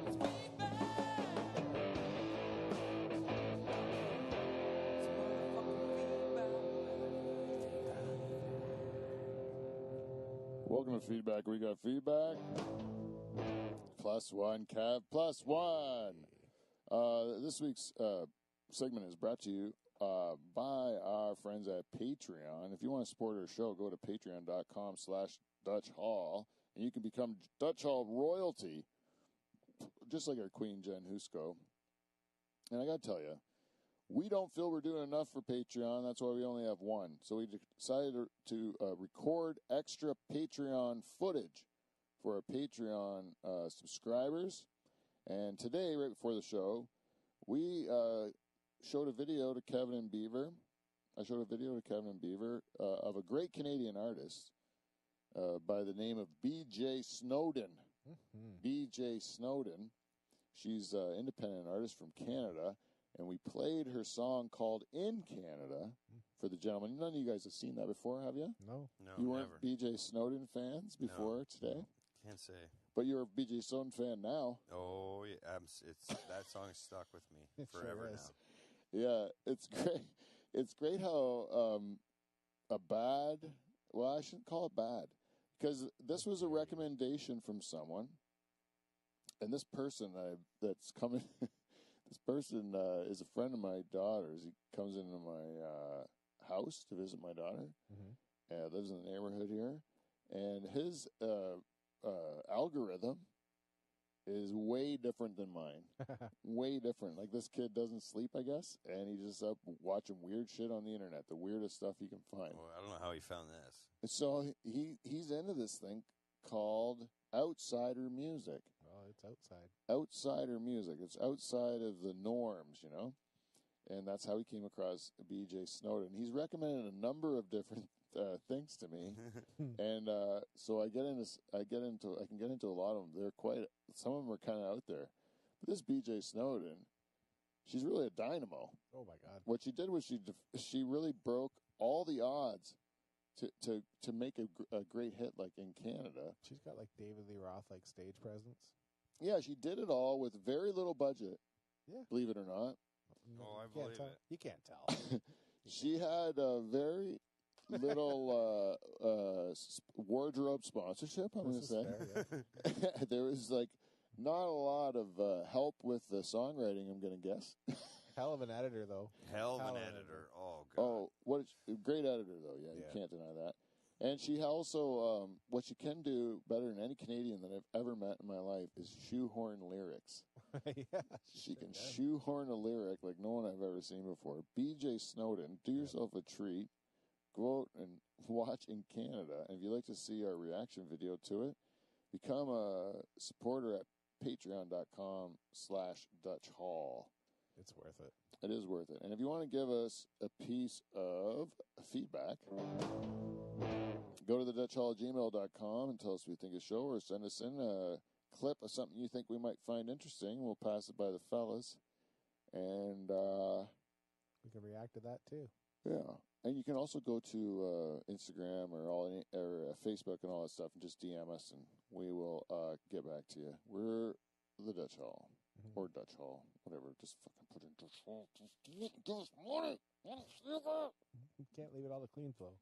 It's feedback. It's motherfucking feedback. Welcome to feedback. We got feedback. +1, Cav, +1. This week's segment is brought to you by our friends at Patreon. If you want to support our show, go to patreon.com/Dutch Hall, and you can become Dutch Hall royalty, just like our Queen Jen Husko. And I got to tell you, we don't feel we're doing enough for Patreon. That's why we only have one. So we decided to record extra Patreon footage for our Patreon subscribers. And today, right before the show, we showed a video to Kevin and Beaver. I showed a video to Kevin and Beaver of a great Canadian artist by the name of B.J. Snowden. B.J. Snowden. She's an independent artist from Canada. and we played her song called "In Canada" for the gentleman. None of you guys have seen that before, have you? No. No, You weren't never. BJ Snowden fans before today, Can't say. but you're a BJ Snowden fan now. Oh, yeah. That song is stuck with me It sure forever is. now. Yeah, it's great. It's great how I shouldn't call it bad, because this was a recommendation from someone, and this person that's coming, this person is a friend of my daughter's. He comes into my house to visit my daughter, lives in the neighborhood here, and his algorithm is way different than mine. Way different. Like, this kid doesn't sleep, I guess, and he's just up watching weird shit on the internet, the weirdest stuff you can find. Well, I don't know how he found this. So he's into this thing called outsider music. Well, it's outside. Outsider music. It's outside of the norms, and that's how he came across BJ Snowden. He's recommended a number of different things to me, and so I can get into a lot of them. Some of them are kind of out there, but this BJ Snowden, she's really a dynamo. Oh my God. What she did was she really broke all the odds to make a great hit like in Canada. She's got like David Lee Roth like stage presence. Yeah, she did it all with very little budget. Yeah. Believe it or not. Oh, I You can't believe tell. it. You can't tell. She had a very little wardrobe sponsorship, I'm going to This say. is fair, yeah. There was not a lot of help with the songwriting, I'm going to guess. Hell of an editor, though. Hell of Hell an of an editor. Oh, God. Oh, great editor, though. Yeah, you Yeah. can't deny that. And she also, what she can do better than any Canadian that I've ever met in my life is shoehorn lyrics. Yeah. She can shoehorn a lyric like no one I've ever seen before. BJ Snowden, do yourself a treat. Go out and watch In Canada. And if you'd like to see our reaction video to it, become a supporter at patreon.com/Dutch Hall. It's worth it. It is worth it. And if you want to give us a piece of feedback, go to the DutchHall@gmail.com and tell us what you think of the show, or send us in a clip of something you think we might find interesting. We'll pass it by the fellas. And, We can react to that too. yeah. And you can also go to Instagram or Facebook and all that stuff and just DM us, and we will get back to you. We're the Dutch Hall. Or Dutch Hall. Whatever. Just fucking put in Dutch Hall. Just give us money. You can't leave it all to clean flow.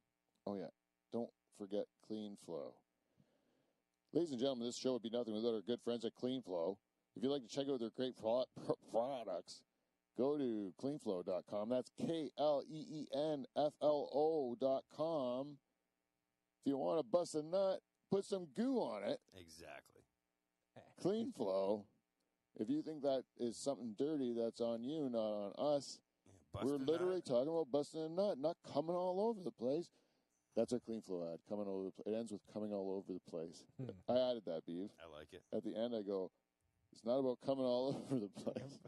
Oh, yeah. Don't forget Clean Flow. Ladies and gentlemen, this show would be nothing without our good friends at Clean Flow. If you'd like to check out their great products, go to cleanflow.com. That's KLEENFLO.com. If you want to bust a nut, put some goo on it. Exactly. Clean Flow. If you think that is something dirty, that's on you, not on us. Yeah, We're busted literally nut. talking about busting a nut, not coming all over the place. That's our Clean Flow ad. Coming all over the place. It ends with coming all over the place. I added that, Beav. I like it. At the end, I go, it's not about coming all over the place.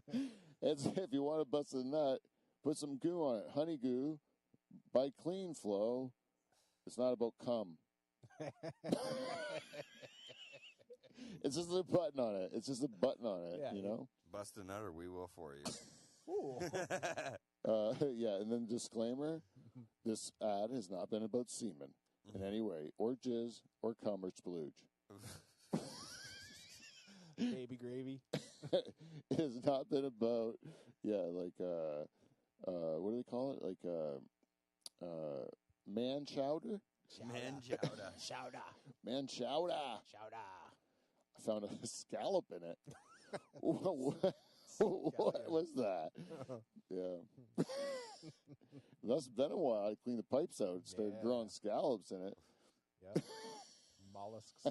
It's if you want to bust a nut, put some goo on it. Honey Goo by Clean Flow. It's not about cum. It's just a button on it. It's just a button on it, Yeah, you know? Bust a nut or we will for you. Ooh. Yeah, and then disclaimer, this ad has not been about semen in any way, or jizz, or cum, or splooge. Baby gravy. It has not been about, what do they call it? Man chowder? Man chowder. Chowder. Man chowder. Chowder. I found a scallop in it. What was that? Yeah. That's been a while. I cleaned the pipes out and started Yeah. growing scallops in it. Yep. Mollusks.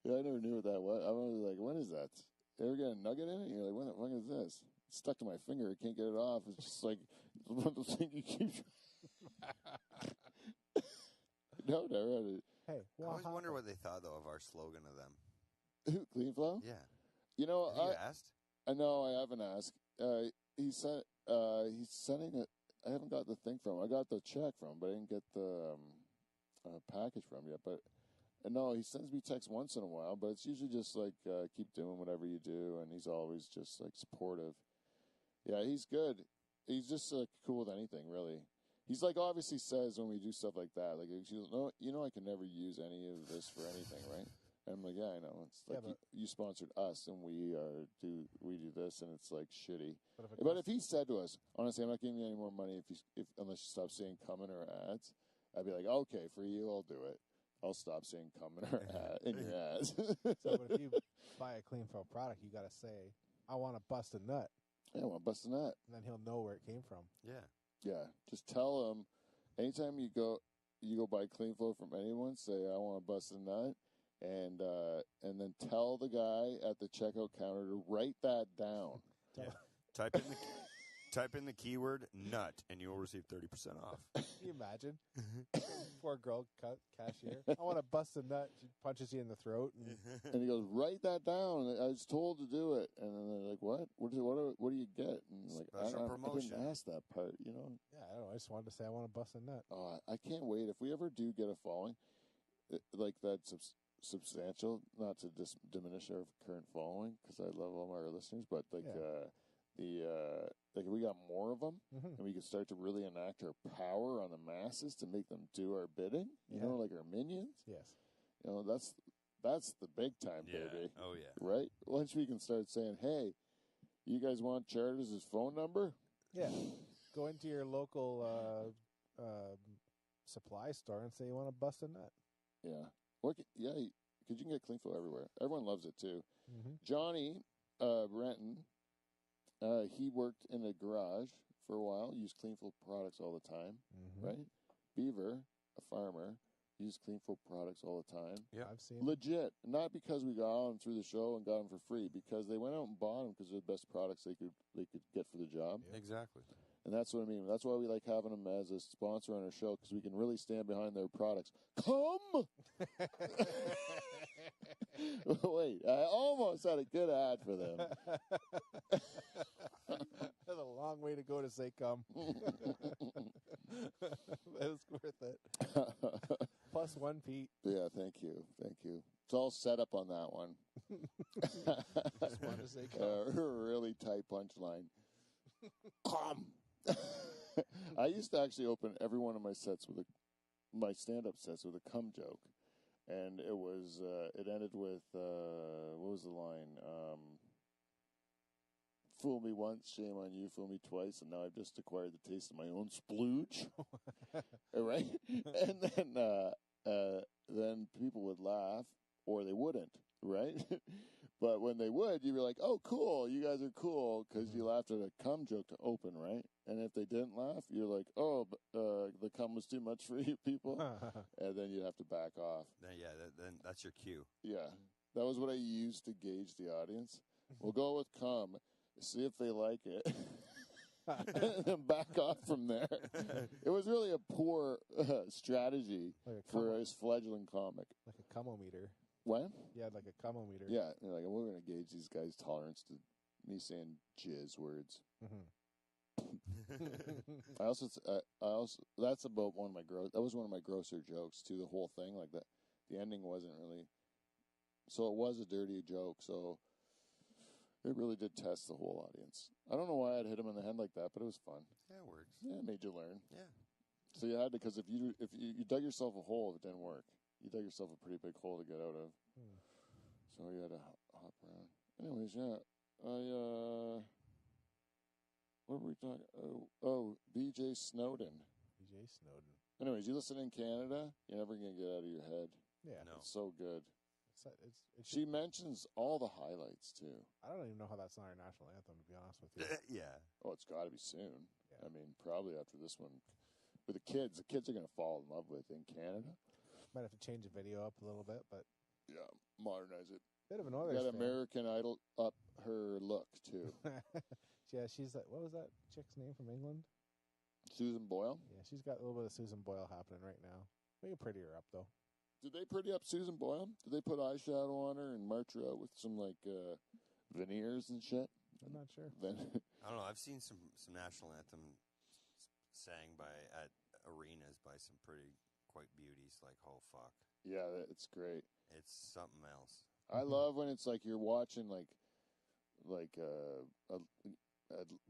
Yeah, I never knew what that was. I was like, what is that? You ever get a nugget in it? You're like, what the fuck is this? It's stuck to my finger. I can't get it off. It's just like one of those things you keep. No, never had it. Hey, I always wonder what they thought, though, of our slogan of them. Who, Clean Flow? Yeah. You know, Have you asked? I know I haven't asked. He's sending it. I haven't got the thing from him. I got the check from him, but I didn't get the package from him yet. But no, he sends me texts once in a while, but it's usually just like keep doing whatever you do, and he's always just like supportive. Yeah, he's good. He's just cool with anything, really. He's like obviously says when we do stuff like that, like he's no, I can never use any of this for anything, right? And I'm like, yeah, I know. It's like you sponsored us, and we do this, and it's like shitty. But if he said to us, honestly, I'm not giving you any more money if unless you stop seeing coming or ads, I'd be like, okay, for you, I'll do it. I'll stop seeing coming or in your ads. So, but if you buy a Clean Flow product, you got to say, I want to bust a nut. Yeah, I want to bust a nut. And then he'll know where it came from. Yeah. Yeah, just tell him anytime you go buy Clean Flow from anyone, say I want to bust a nut, and then tell the guy at the checkout counter to write that down. Yeah. Type in the keyword nut, and you will receive 30% off. Can you imagine? Poor girl cashier. I want to bust a nut. She punches you in the throat, and he goes, "Write that down. I was told to do it." And then they're like, "What? What do you get?" And like, Special promotion. I didn't ask that part, you know. Yeah, I don't know. I just wanted to say I want to bust a nut. Oh, I can't wait if we ever do get a following, like that substantial. Not to diminish our current following, because I love all our listeners, but like like if we got more of them, and we could start to really enact our power on the masses to make them do our bidding, you know, like our minions. Yes. You know, that's the big time, baby. Oh, yeah. Right? Once we can start saying, hey, you guys want Charters' phone number? Yeah. Go into your local supply store and say you want to bust a nut. Yeah. Because you can get Clean Flow everywhere. Everyone loves it, too. Mm-hmm. Johnny Renton, he worked in a garage for a while, used Clean Flow products all the time, right? Beaver, a farmer, used Clean Flow products all the time. Yeah, I've seen Legit. Not because we got them through the show and got them for free, because they went out and bought them because they're the best products they could get for the job. Yeah. Exactly. And that's what I mean. That's why we like having them as a sponsor on our show, because we can really stand behind their products. Come! Wait, I almost had a good ad for them. That's a long way to go to say come. That was worth it. +1, Pete. Yeah, thank you. It's all set up on that one. Just wanted to say come. Really tight punchline. Come! I used to actually open every one of my sets my stand-up sets with a cum joke. And it was, it ended with, what was the line? Fool me once, shame on you, fool me twice, and now I've just acquired the taste of my own splooge. Right? And then people would laugh, or they wouldn't, right? But when they would, you'd be like, oh, cool, you guys are cool, because you laughed at a cum joke to open, right? And if they didn't laugh, you're like, oh, the cum was too much for you people. And then you'd have to back off. Then that's your cue. Yeah. That was what I used to gauge the audience. We'll go with cum, see if they like it, and then back off from there. It was really a poor strategy for a fledgling comic. Like a cumometer. What? Yeah, like a cumometer. Yeah, you're like, we're going to gauge these guys' tolerance to me saying jizz words. I also that's about one of my that was one of my grosser jokes too. The whole thing, like that, the ending wasn't really. So it was a dirty joke. So it really did test the whole audience. I don't know why I'd hit him in the head like that, but it was fun. Yeah, it works. Yeah, it made you learn. Yeah. So you had to, because if you dug yourself a hole, if it didn't work. You dug yourself a pretty big hole to get out of. So you had to hop around. Anyways, yeah. What were we talking? Oh, B.J. Snowden. B.J. Snowden. Anyways, you listen in Canada, you're never going to get out of your head. Yeah. No. It's so good. She mentions all the highlights, too. I don't even know how that's not our national anthem, to be honest with you. Yeah. Oh, it's got to be soon. Yeah. I mean, probably after this one. With the kids are going to fall in love with in Canada. Might have to change the video up a little bit, but yeah, modernize it. Bit of an Oilers got fan. American Idol up her look too. Yeah, she's like, what was that chick's name from England? Susan Boyle. Yeah, she's got a little bit of Susan Boyle happening right now. We can pretty her up though. Did they pretty up Susan Boyle? Did they put eyeshadow on her and march her out with some like veneers and shit? I'm not sure. I don't know. I've seen some national anthem sang at arenas by some pretty quite beauties. Like, oh fuck. Yeah, it's great. It's something else. I love when it's like you're watching like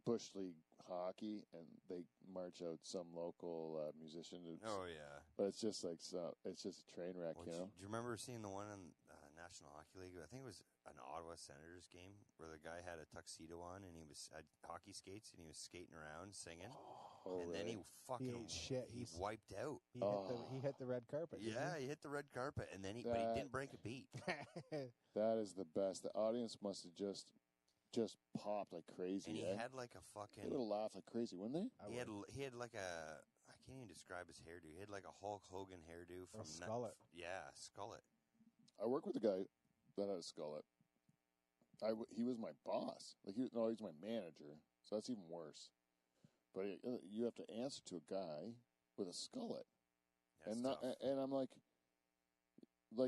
Bush League hockey, and they march out some local musician. Oh yeah. But it's just like it's just a train wreck, Well, you know. do you remember seeing the one in National Hockey League? I think it was an Ottawa Senators game where the guy had a tuxedo on and he had hockey skates and he was skating around singing. Oh, and then he fucking ate shit. He wiped out. He hit the red carpet. Yeah, he hit the red carpet, and then but he didn't break a beat. That is the best. The audience must have just popped like crazy. And he had like a fucking. They would have laughed like crazy, wouldn't they? He had like a. I can't even describe his hairdo. He had like a Hulk Hogan hairdo from Skullet. Yeah, Skullet. I worked with a guy that had a Skullet. He was my boss. Like he's my manager, so that's even worse. But you have to answer to a guy with a Skullet, and I'm like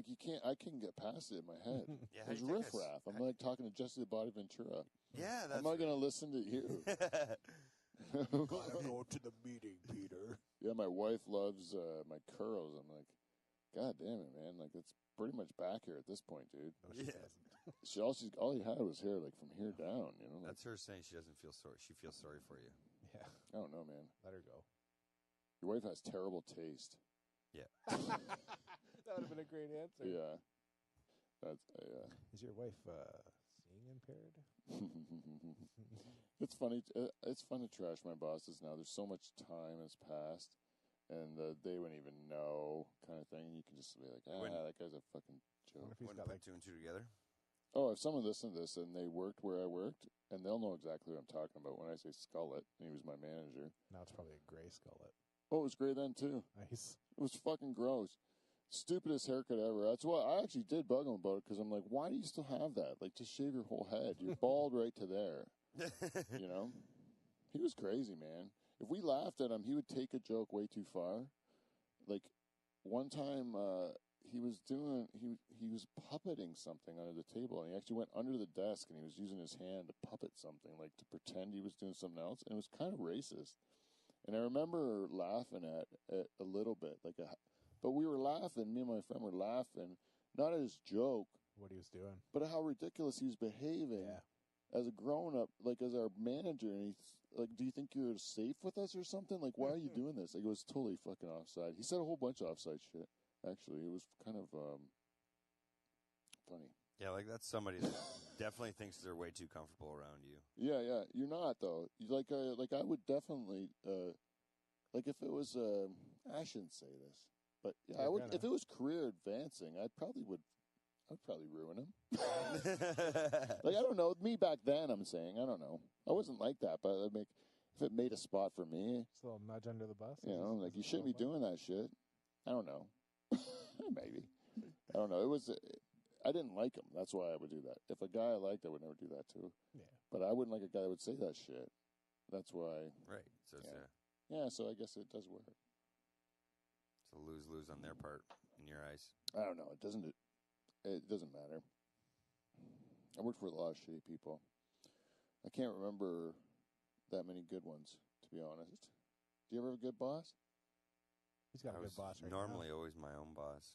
you can't. I can't get past it in my head. Yeah, There's riffraff. I'm like talking to Jesse the Body Ventura. Yeah, that's. I'm not going to listen to you. Gotta go to the meeting, Peter. Yeah, my wife loves my curls. I'm like, God damn it, man! Like it's pretty much back here at this point, dude. No, she doesn't. All he had was hair, like from here down. You know, That's her saying she doesn't feel sorry. She feels sorry for you. Yeah. I don't know, man. Let her go. Your wife has terrible taste. Yeah. That would have been a great answer. Yeah. That's Is your wife seeing impaired? It's funny. It's fun to trash my bosses now. There's so much time has passed, and they wouldn't even know, kind of thing. You can just be like, that guy's a fucking joke. What if he's Wouldn't got put like two and two together. Oh, if someone listened to this and they worked where I worked, and they'll know exactly what I'm talking about when I say Skullet, and he was my manager. now it's probably a gray skullet. Oh, it was great then too. Nice. It was fucking gross. Stupidest haircut ever. That's why I actually did bug him about it, because I'm like, why do you still have that? Like, just shave your whole head. You're bald right to there. You know? He was crazy, man. If we laughed at him, he would take a joke way too far. Like, one time, he was puppeting something under the table, and he actually went under the desk, and he was using his hand to puppet something, like to pretend he was doing something else, and it was kind of racist. And I remember laughing at it a little bit, but we were laughing. Me and my friend were laughing, not at his joke, What he was doing. but at how ridiculous he was behaving as a grown-up, like as our manager. And he's like, "Do you think you're safe with us or something? Like, why are you doing this?" Like, it was totally fucking offside. He said a whole bunch of offside shit. Actually, it was kind of funny. Yeah, like that's somebody that definitely thinks they're way too comfortable around you. Yeah, you're not though. Like I would definitely like if it was I shouldn't say this, but yeah, I would if it was career advancing, I'd probably ruin him. Like I don't know, me back then. I'm saying I don't know. I wasn't like that, but if it made a spot for me, Just a little nudge under the bus. you know, like you shouldn't be doing that shit. I don't know. Maybe I don't know. It was. I didn't like him. That's why I would do that. If a guy I liked, I would never do that too. Yeah. But I wouldn't like a guy that would say that shit. That's why. Right. So it's Yeah, so I guess it does work. it's a lose-lose on their part in your eyes. I don't know. It doesn't matter. I worked for a lot of shitty people. I can't remember that many good ones, to be honest. Do you ever have a good boss? He's got I a was good boss right normally always my own boss.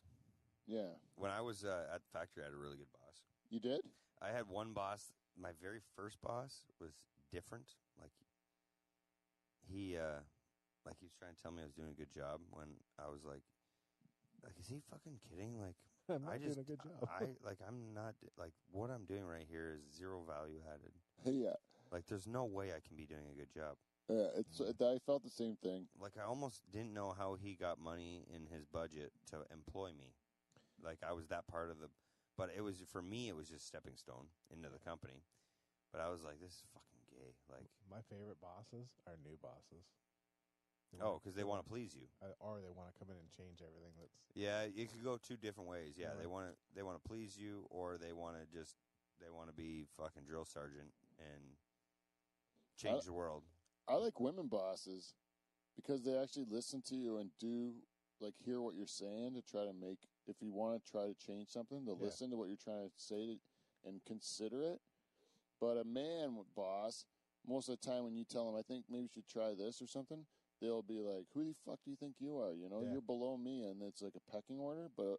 Yeah. When I was at the factory, I had a really good boss. You did? I had one boss. My very first boss was different. Like he was trying to tell me I was doing a good job when I was like, is he fucking kidding? Like now. I'm not doing a good job. I'm not like what I'm doing right here is zero value added. Yeah. Like there's no way I can be doing a good job. I felt the same thing. Like I almost didn't know how he got money in his budget to employ me. Like I was that part of but it was for me. It was just stepping stone into the company. But I was like, this is fucking gay. Like my favorite bosses are new bosses. because they want to please you, or they want to come in and change everything. Yeah, it could go two different ways. Yeah, Yeah. they want to please you, or they want to be fucking drill sergeant and change the world. I like women bosses because they actually listen to you and hear what you're saying to try to make. If you want to try to change something, they'll listen to what you're trying to say and consider it. But a man boss, most of the time when you tell them, I think maybe you should try this or something, they'll be like, who the fuck do you think you are? You know, you're below me, and it's like a pecking order. But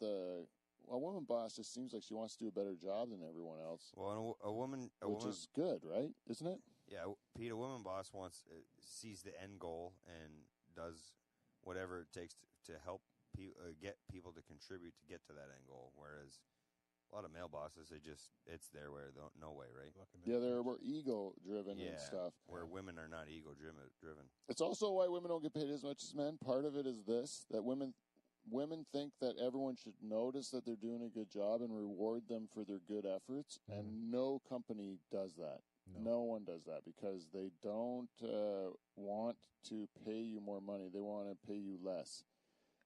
a woman boss just seems like she wants to do a better job than everyone else. Well, a woman, which is good, right? Isn't it? Yeah, Pete, a woman boss sees the end goal and does whatever it takes to help get people to contribute to get to that end goal. Whereas a lot of male bosses, it's their way or no way, right? Yeah, they're more ego driven and stuff. Where women are not ego driven. It's also why women don't get paid as much as men. Part of it is this, that women think that everyone should notice that they're doing a good job and reward them for their good efforts, and no company does that. No one does that because they don't want to pay you more money. They want to pay you less.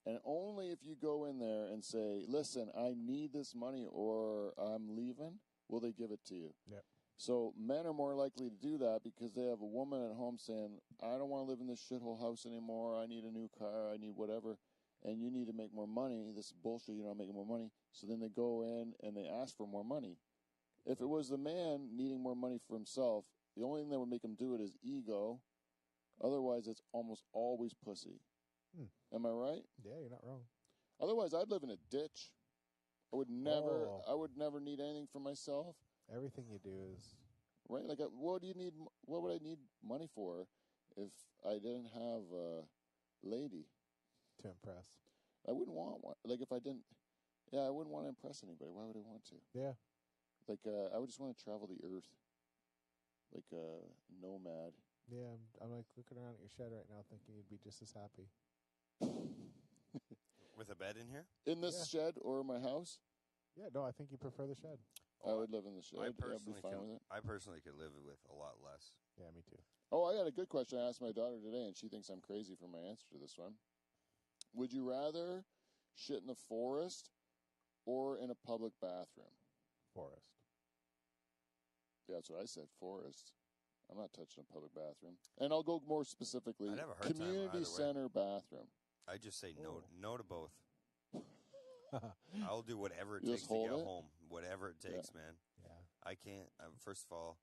And only if you go in there and say, listen, I need this money or I'm leaving, will they give it to you. Yep. So men are more likely to do that because they have a woman at home saying, I don't want to live in this shithole house anymore. I need a new car. I need whatever. And you need to make more money. This bullshit, you're not making more money. So then they go in and they ask for more money. If it was the man needing more money for himself, the only thing that would make him do it is ego. Otherwise, it's almost always pussy. Am I right? Yeah, you're not wrong. Otherwise, I'd live in a ditch. I would never need anything for myself. Everything you do is right. Like, what would I need money for if I didn't have a lady to impress. I wouldn't want one. Like, if I didn't, I wouldn't want to impress anybody. Why would I want to? Yeah. Like, I would just want to travel the earth, like a nomad. Yeah, I'm like looking around at your shed right now, thinking you'd be just as happy. With a bed in here? In this shed or my house? Yeah, no, I think you prefer the shed. I would live in the shed. I I'd be fine with it. I personally could live with a lot less. Yeah, me too. Oh, I got a good question I asked my daughter today, and she thinks I'm crazy for my answer to this one. Would you rather shit in the forest or in a public bathroom? Forest. Yeah, that's what I said, forest. I'm not touching a public bathroom. And I'll go more specifically, I'd have a hard time community either way. center bathroom. I just say no to both. I'll do whatever it You takes just to hold get it? home. Whatever it takes, man. Yeah. I can't. First of all,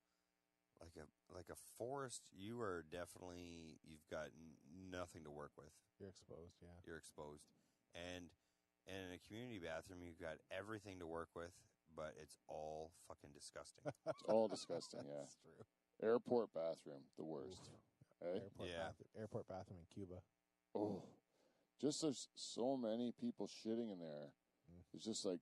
like a forest, you've got nothing to work with. You're exposed. Yeah. You're exposed, and in a community bathroom, you've got everything to work with, but it's all fucking disgusting. It's all disgusting, yeah. That's true. Airport bathroom, the worst. Hey? Airport bathroom in Cuba. Oh, just there's so many people shitting in there. It's just like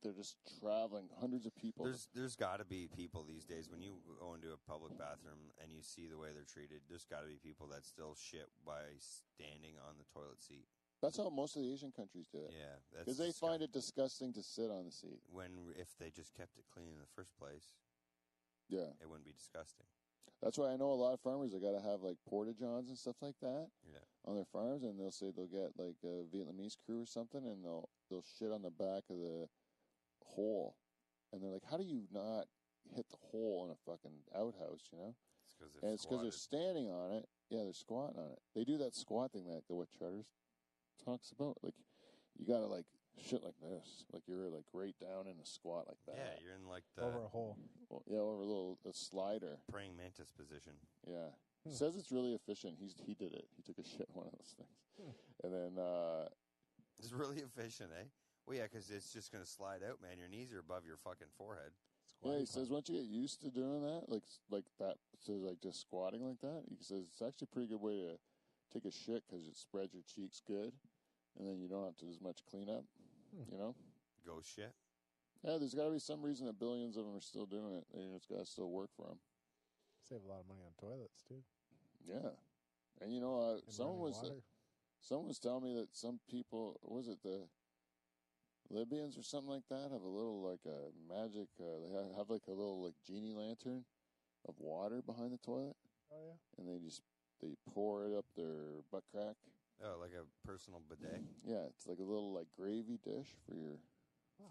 they're just traveling, hundreds of people. There's got to be people these days when you go into a public bathroom and you see the way they're treated. There's got to be people that still shit by standing on the toilet seat. That's how most of the Asian countries do it. Yeah, because they find it disgusting to sit on the seat. If they just kept it clean in the first place, yeah, it wouldn't be disgusting. That's why I know a lot of farmers they got to have like porta johns and stuff like that on their farms, and they'll say they'll get like a Vietnamese crew or something, and they'll shit on the back of the hole, and they're like, "How do you not hit the hole in a fucking outhouse?" You know? It's because they're standing on it. Yeah, they're squatting on it. They do that squat thing that what Charters talks about. Like, you gotta like shit like this, like you're like right down in a squat like that. Yeah, you're in like over a hole. Well, yeah, over a slider. Praying mantis position. Yeah. He says it's really efficient. He did it. He took a shit in one of those things. And then it's really efficient, eh? Well, yeah, because it's just going to slide out, man. Your knees are above your fucking forehead. Yeah, he says once you get used to doing that, like that, so like just squatting like that, he says it's actually a pretty good way to take a shit because it spreads your cheeks good, and then you don't have to do as much cleanup, you know? Go shit. Yeah, there's got to be some reason that billions of them are still doing it. It's got to still work for them. Save a lot of money on toilets, too. Yeah. And, you know, someone was telling me that some people, was it the Libyans or something like that, have a little, like, a magic, they have, like, a little, like, genie lantern of water behind the toilet. Oh, yeah. And they pour it up their butt crack. Oh, like a personal bidet? Yeah, it's like a little, like, gravy dish for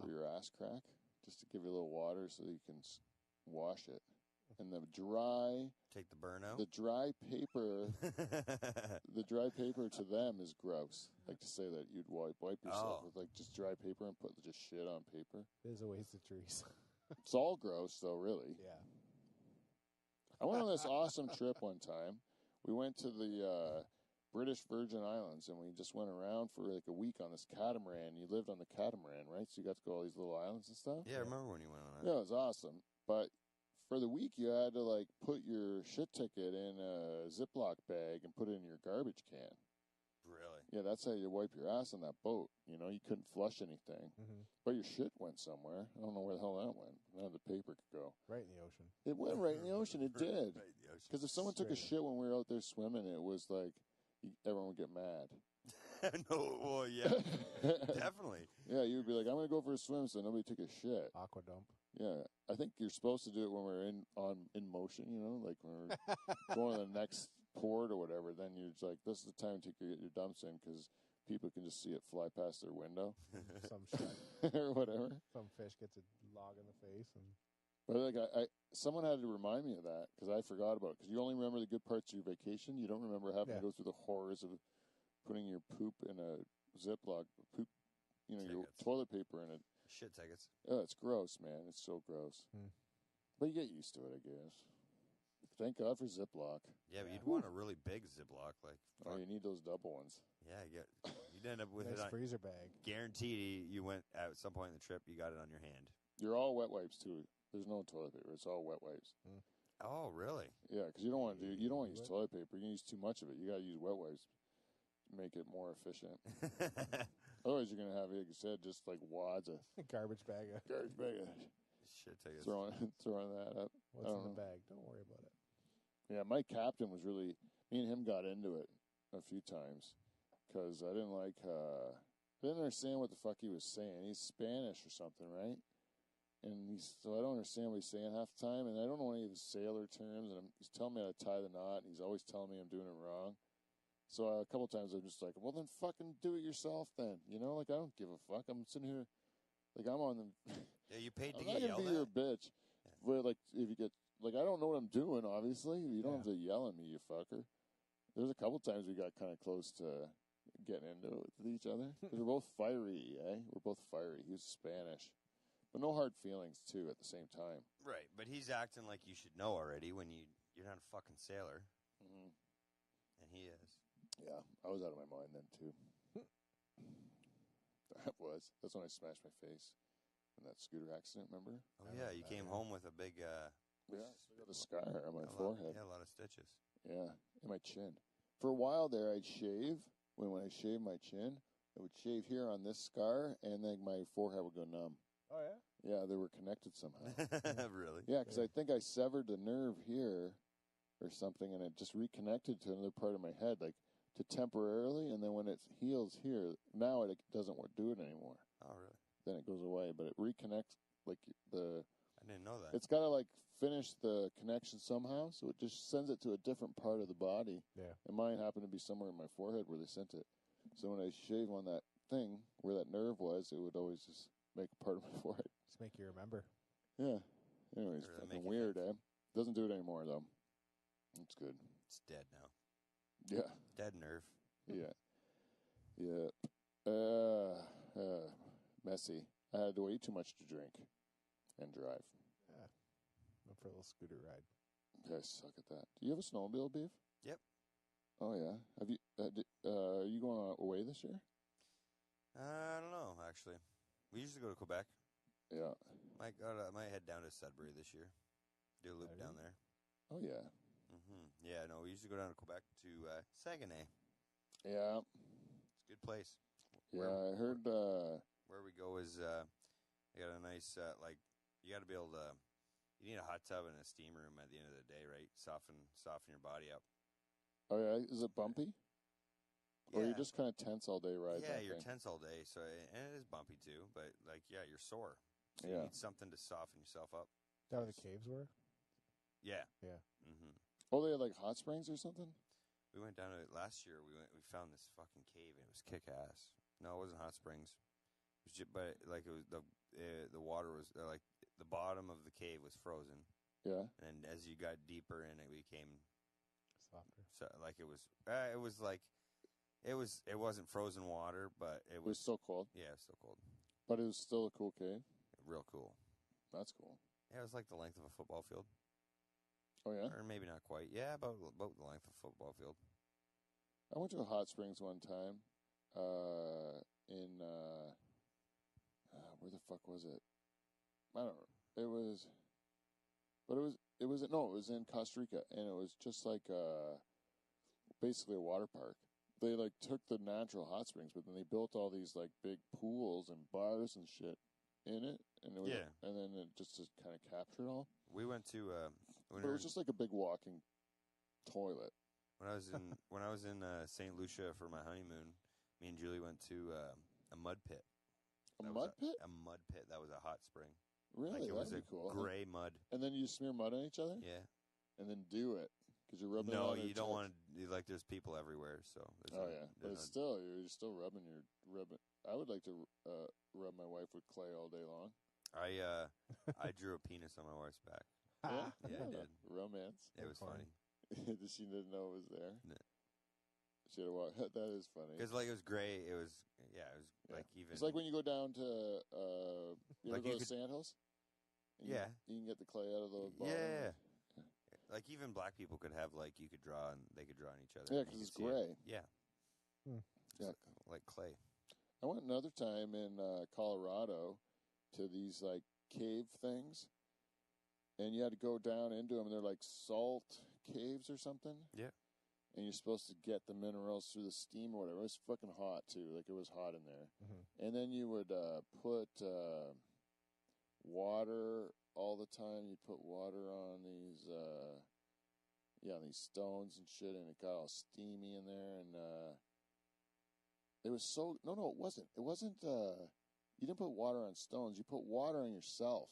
your ass crack, just to give you a little water so you can wash it. And take the burn out. The dry paper to them is gross. Like to say that you'd wipe yourself with like just dry paper and put just shit on paper. It is a waste of trees. It's all gross though, really. Yeah. I went on this awesome trip one time. We went to the British Virgin Islands, and we just went around for like a week on this catamaran. You lived on the catamaran, right? So you got to go all these little islands and stuff. Yeah, I remember when you went on that. Yeah, it was awesome. But for the week, you had to like put your shit ticket in a Ziploc bag and put it in your garbage can. Really? Yeah, that's how you wipe your ass on that boat. You know, you couldn't flush anything. Mm-hmm. But your shit went somewhere. I don't know where the hell that went. None of the paper could go. Right in the ocean. It went right in the ocean. It did. Right in the ocean. Because if someone took a shit when we were out there swimming, it was like everyone would get mad. No, well, yeah, definitely. Yeah, you would be like, I'm going to go for a swim, so nobody took a shit. Aqua dump. Yeah, I think you're supposed to do it when we're in motion, you know, like when we're going to the next port or whatever. Then you're just like, this is the time to get your dumps in because people can just see it fly past their window Some shit. or whatever. Some fish gets a log in the face. And But like, someone had to remind me of that because I forgot about it. Because you only remember the good parts of your vacation. You don't remember having to go through the horrors of putting your poop in a Ziploc, your toilet paper in it. Shit tickets. Oh, it's gross, man. It's so gross. But you get used to it, I guess. Thank God for Ziploc. Yeah, but you'd want a really big Ziploc, like. Oh, you need those double ones. Yeah, you'd end up with nice it on freezer bag. Guaranteed, you went at some point in the trip, you got it on your hand. You're all wet wipes too. There's no toilet paper. It's all wet wipes. Oh, really? Yeah, because you don't want to use toilet paper. You can use too much of it. You got to use wet wipes. Make it more efficient. Otherwise, you're gonna have, like you said, just like wads of Garbage bag. Shit tickets. throwing that up. What's in the bag? Don't worry about it. Yeah, my captain was really. Me and him got into it a few times because I didn't understand what the fuck he was saying. He's Spanish or something, right? And so I don't understand what he's saying half the time, and I don't know any of his sailor terms. And he's telling me how to tie the knot, and he's always telling me I'm doing it wrong. So a couple times I'm just like, well, then fucking do it yourself then. You know, like I don't give a fuck. I'm sitting here, like I'm on the. Yeah, you paid to I'm get not yelled gonna at? be your bitch. Where like if you get like I don't know what I'm doing. Obviously, you don't have to yell at me, you fucker. There's a couple times we got kind of close to getting into it with each other because we're both fiery. We're both fiery. He was Spanish, but no hard feelings too at the same time. Right, but he's acting like you should know already when you're not a fucking sailor, and he is. Yeah, I was out of my mind then too. That's when I smashed my face in that scooter accident. Remember? Oh yeah, you came home with a big. Yeah, I got a scar on my forehead. A lot of stitches. Yeah, in my chin. For a while there, I'd shave. When I shaved my chin, I would shave here on this scar, and then my forehead would go numb. Oh yeah. Yeah, they were connected somehow. Really? Yeah, because I think I severed the nerve here, or something, and it just reconnected to another part of my head, like to temporarily, and then when it heals here, now it doesn't do it anymore. Oh really? Then it goes away, but it reconnects like the. I didn't know that. It's got to like finish the connection somehow, so it just sends it to a different part of the body. Yeah. And mine happened to be somewhere in my forehead where they sent it. So when I shave on that thing where that nerve was, it would always just make a part of my forehead. Just make you remember. Yeah. Anyways, Or fucking make it weird, Doesn't do it anymore though. It's good. It's dead now. Yeah. Dead nerve. Yeah. Yeah. Messy. I had way too much to drink and drive. Yeah. Went for a little scooter ride. I suck at that. Do you have a snowmobile, Beef? Yep. Oh yeah. Have you? Are you going away this year? I don't know. Actually, we usually go to Quebec. Yeah. Might head down to Sudbury this year. Do a loop down there. Oh yeah. Yeah. No, we usually go down to Quebec to Saguenay. Yeah. It's a good place. Yeah, I heard. Where we go is they got a nice you got to be able to. You need a hot tub and a steam room at the end of the day, right? Soften your body up. Oh yeah, is it bumpy? Yeah. Or you're just kind of tense all day, right? Yeah, you're tense all day, so and it is bumpy too. But you're sore. So you need something to soften yourself up. Is that where the caves were? Yeah. Yeah. Oh, they had like hot springs or something. We went down to it last year. We found this fucking cave and it was kick ass. No, it wasn't hot springs. It was just, but like it was the water was like the bottom of the cave was frozen. Yeah. And as you got deeper in, it became Softer. so like it was like it wasn't frozen water, but It was so cold. Yeah, it was so cold. But it was still a cool cave. Real cool. That's cool. Yeah, it was like the length of a football field. Oh yeah. Or maybe not quite. Yeah, about the length of a football field. I went to a hot springs one time. In where the fuck was it? I don't know. It was But it was in Costa Rica, and it was just like basically a water park. They like took the natural hot springs, but then they built all these like big pools and bars and shit in it, and and then it just kind of captured all. We went to but it was just like a big walking toilet. When I was in St. Lucia for my honeymoon, me and Julie went to a mud pit. A mud pit? A mud pit. That was a hot spring. Really? Like it was That'd be cool. gray mud. And then you smear mud on each other? Yeah. And then do it. Because you're rubbing it No, on you don't want to, like, there's people everywhere, so. But it's still, you're still rubbing. I would like to rub my wife with clay all day long. I drew a penis on my wife's back. Yeah, I did. Romance. It was funny. She didn't know it was there? No. She had to walk. That is funny. Because, like, it was gray. It was, like, even. It's like when you go down to, you ever go to Sandhills? You can get the clay out of the bottom. Yeah. Like, even black people could have, like, you could draw, and they could draw on each other. Yeah, because it's gray. Yeah. Yeah. Like clay. I went another time in Colorado to these, like, cave things, and you had to go down into them, and they're like salt caves or something. Yeah. And you're supposed to get the minerals through the steam or whatever. It was fucking hot, too. Like, it was hot in there. Mm-hmm. And then you would put water all the time. You'd put water on these, these stones and shit, and it got all steamy in there. And it was so... No, it wasn't. It wasn't... you didn't put water on stones. You put water on yourself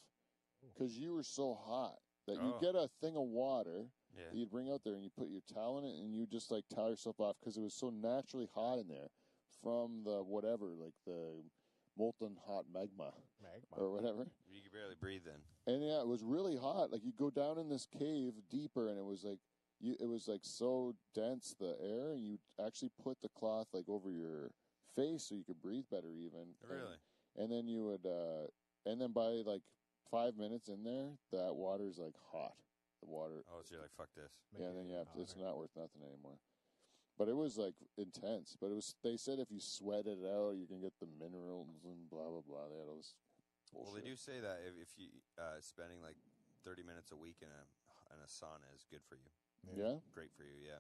because you were so hot that you get a thing of water... Yeah. You'd bring out there and you put your towel in it and you just like towel yourself off because it was so naturally hot in there from the whatever, like the molten hot magma or whatever. You could barely breathe then. And yeah, it was really hot. Like you go down in this cave deeper and it was like so dense, the air, and you actually put the cloth like over your face so you could breathe better even. Really? And then you would, and then by like 5 minutes in there, that water's like hot. Water. Oh, so you're like, fuck this. Yeah, and then you have to, it's not worth nothing anymore. But it was like intense. But it was. They said if you sweat it out, you can get the minerals and blah blah blah. They had all this bullshit. Well, they do say that if you spending like 30 minutes a week in a sauna is good for you. Yeah. Great for you. Yeah.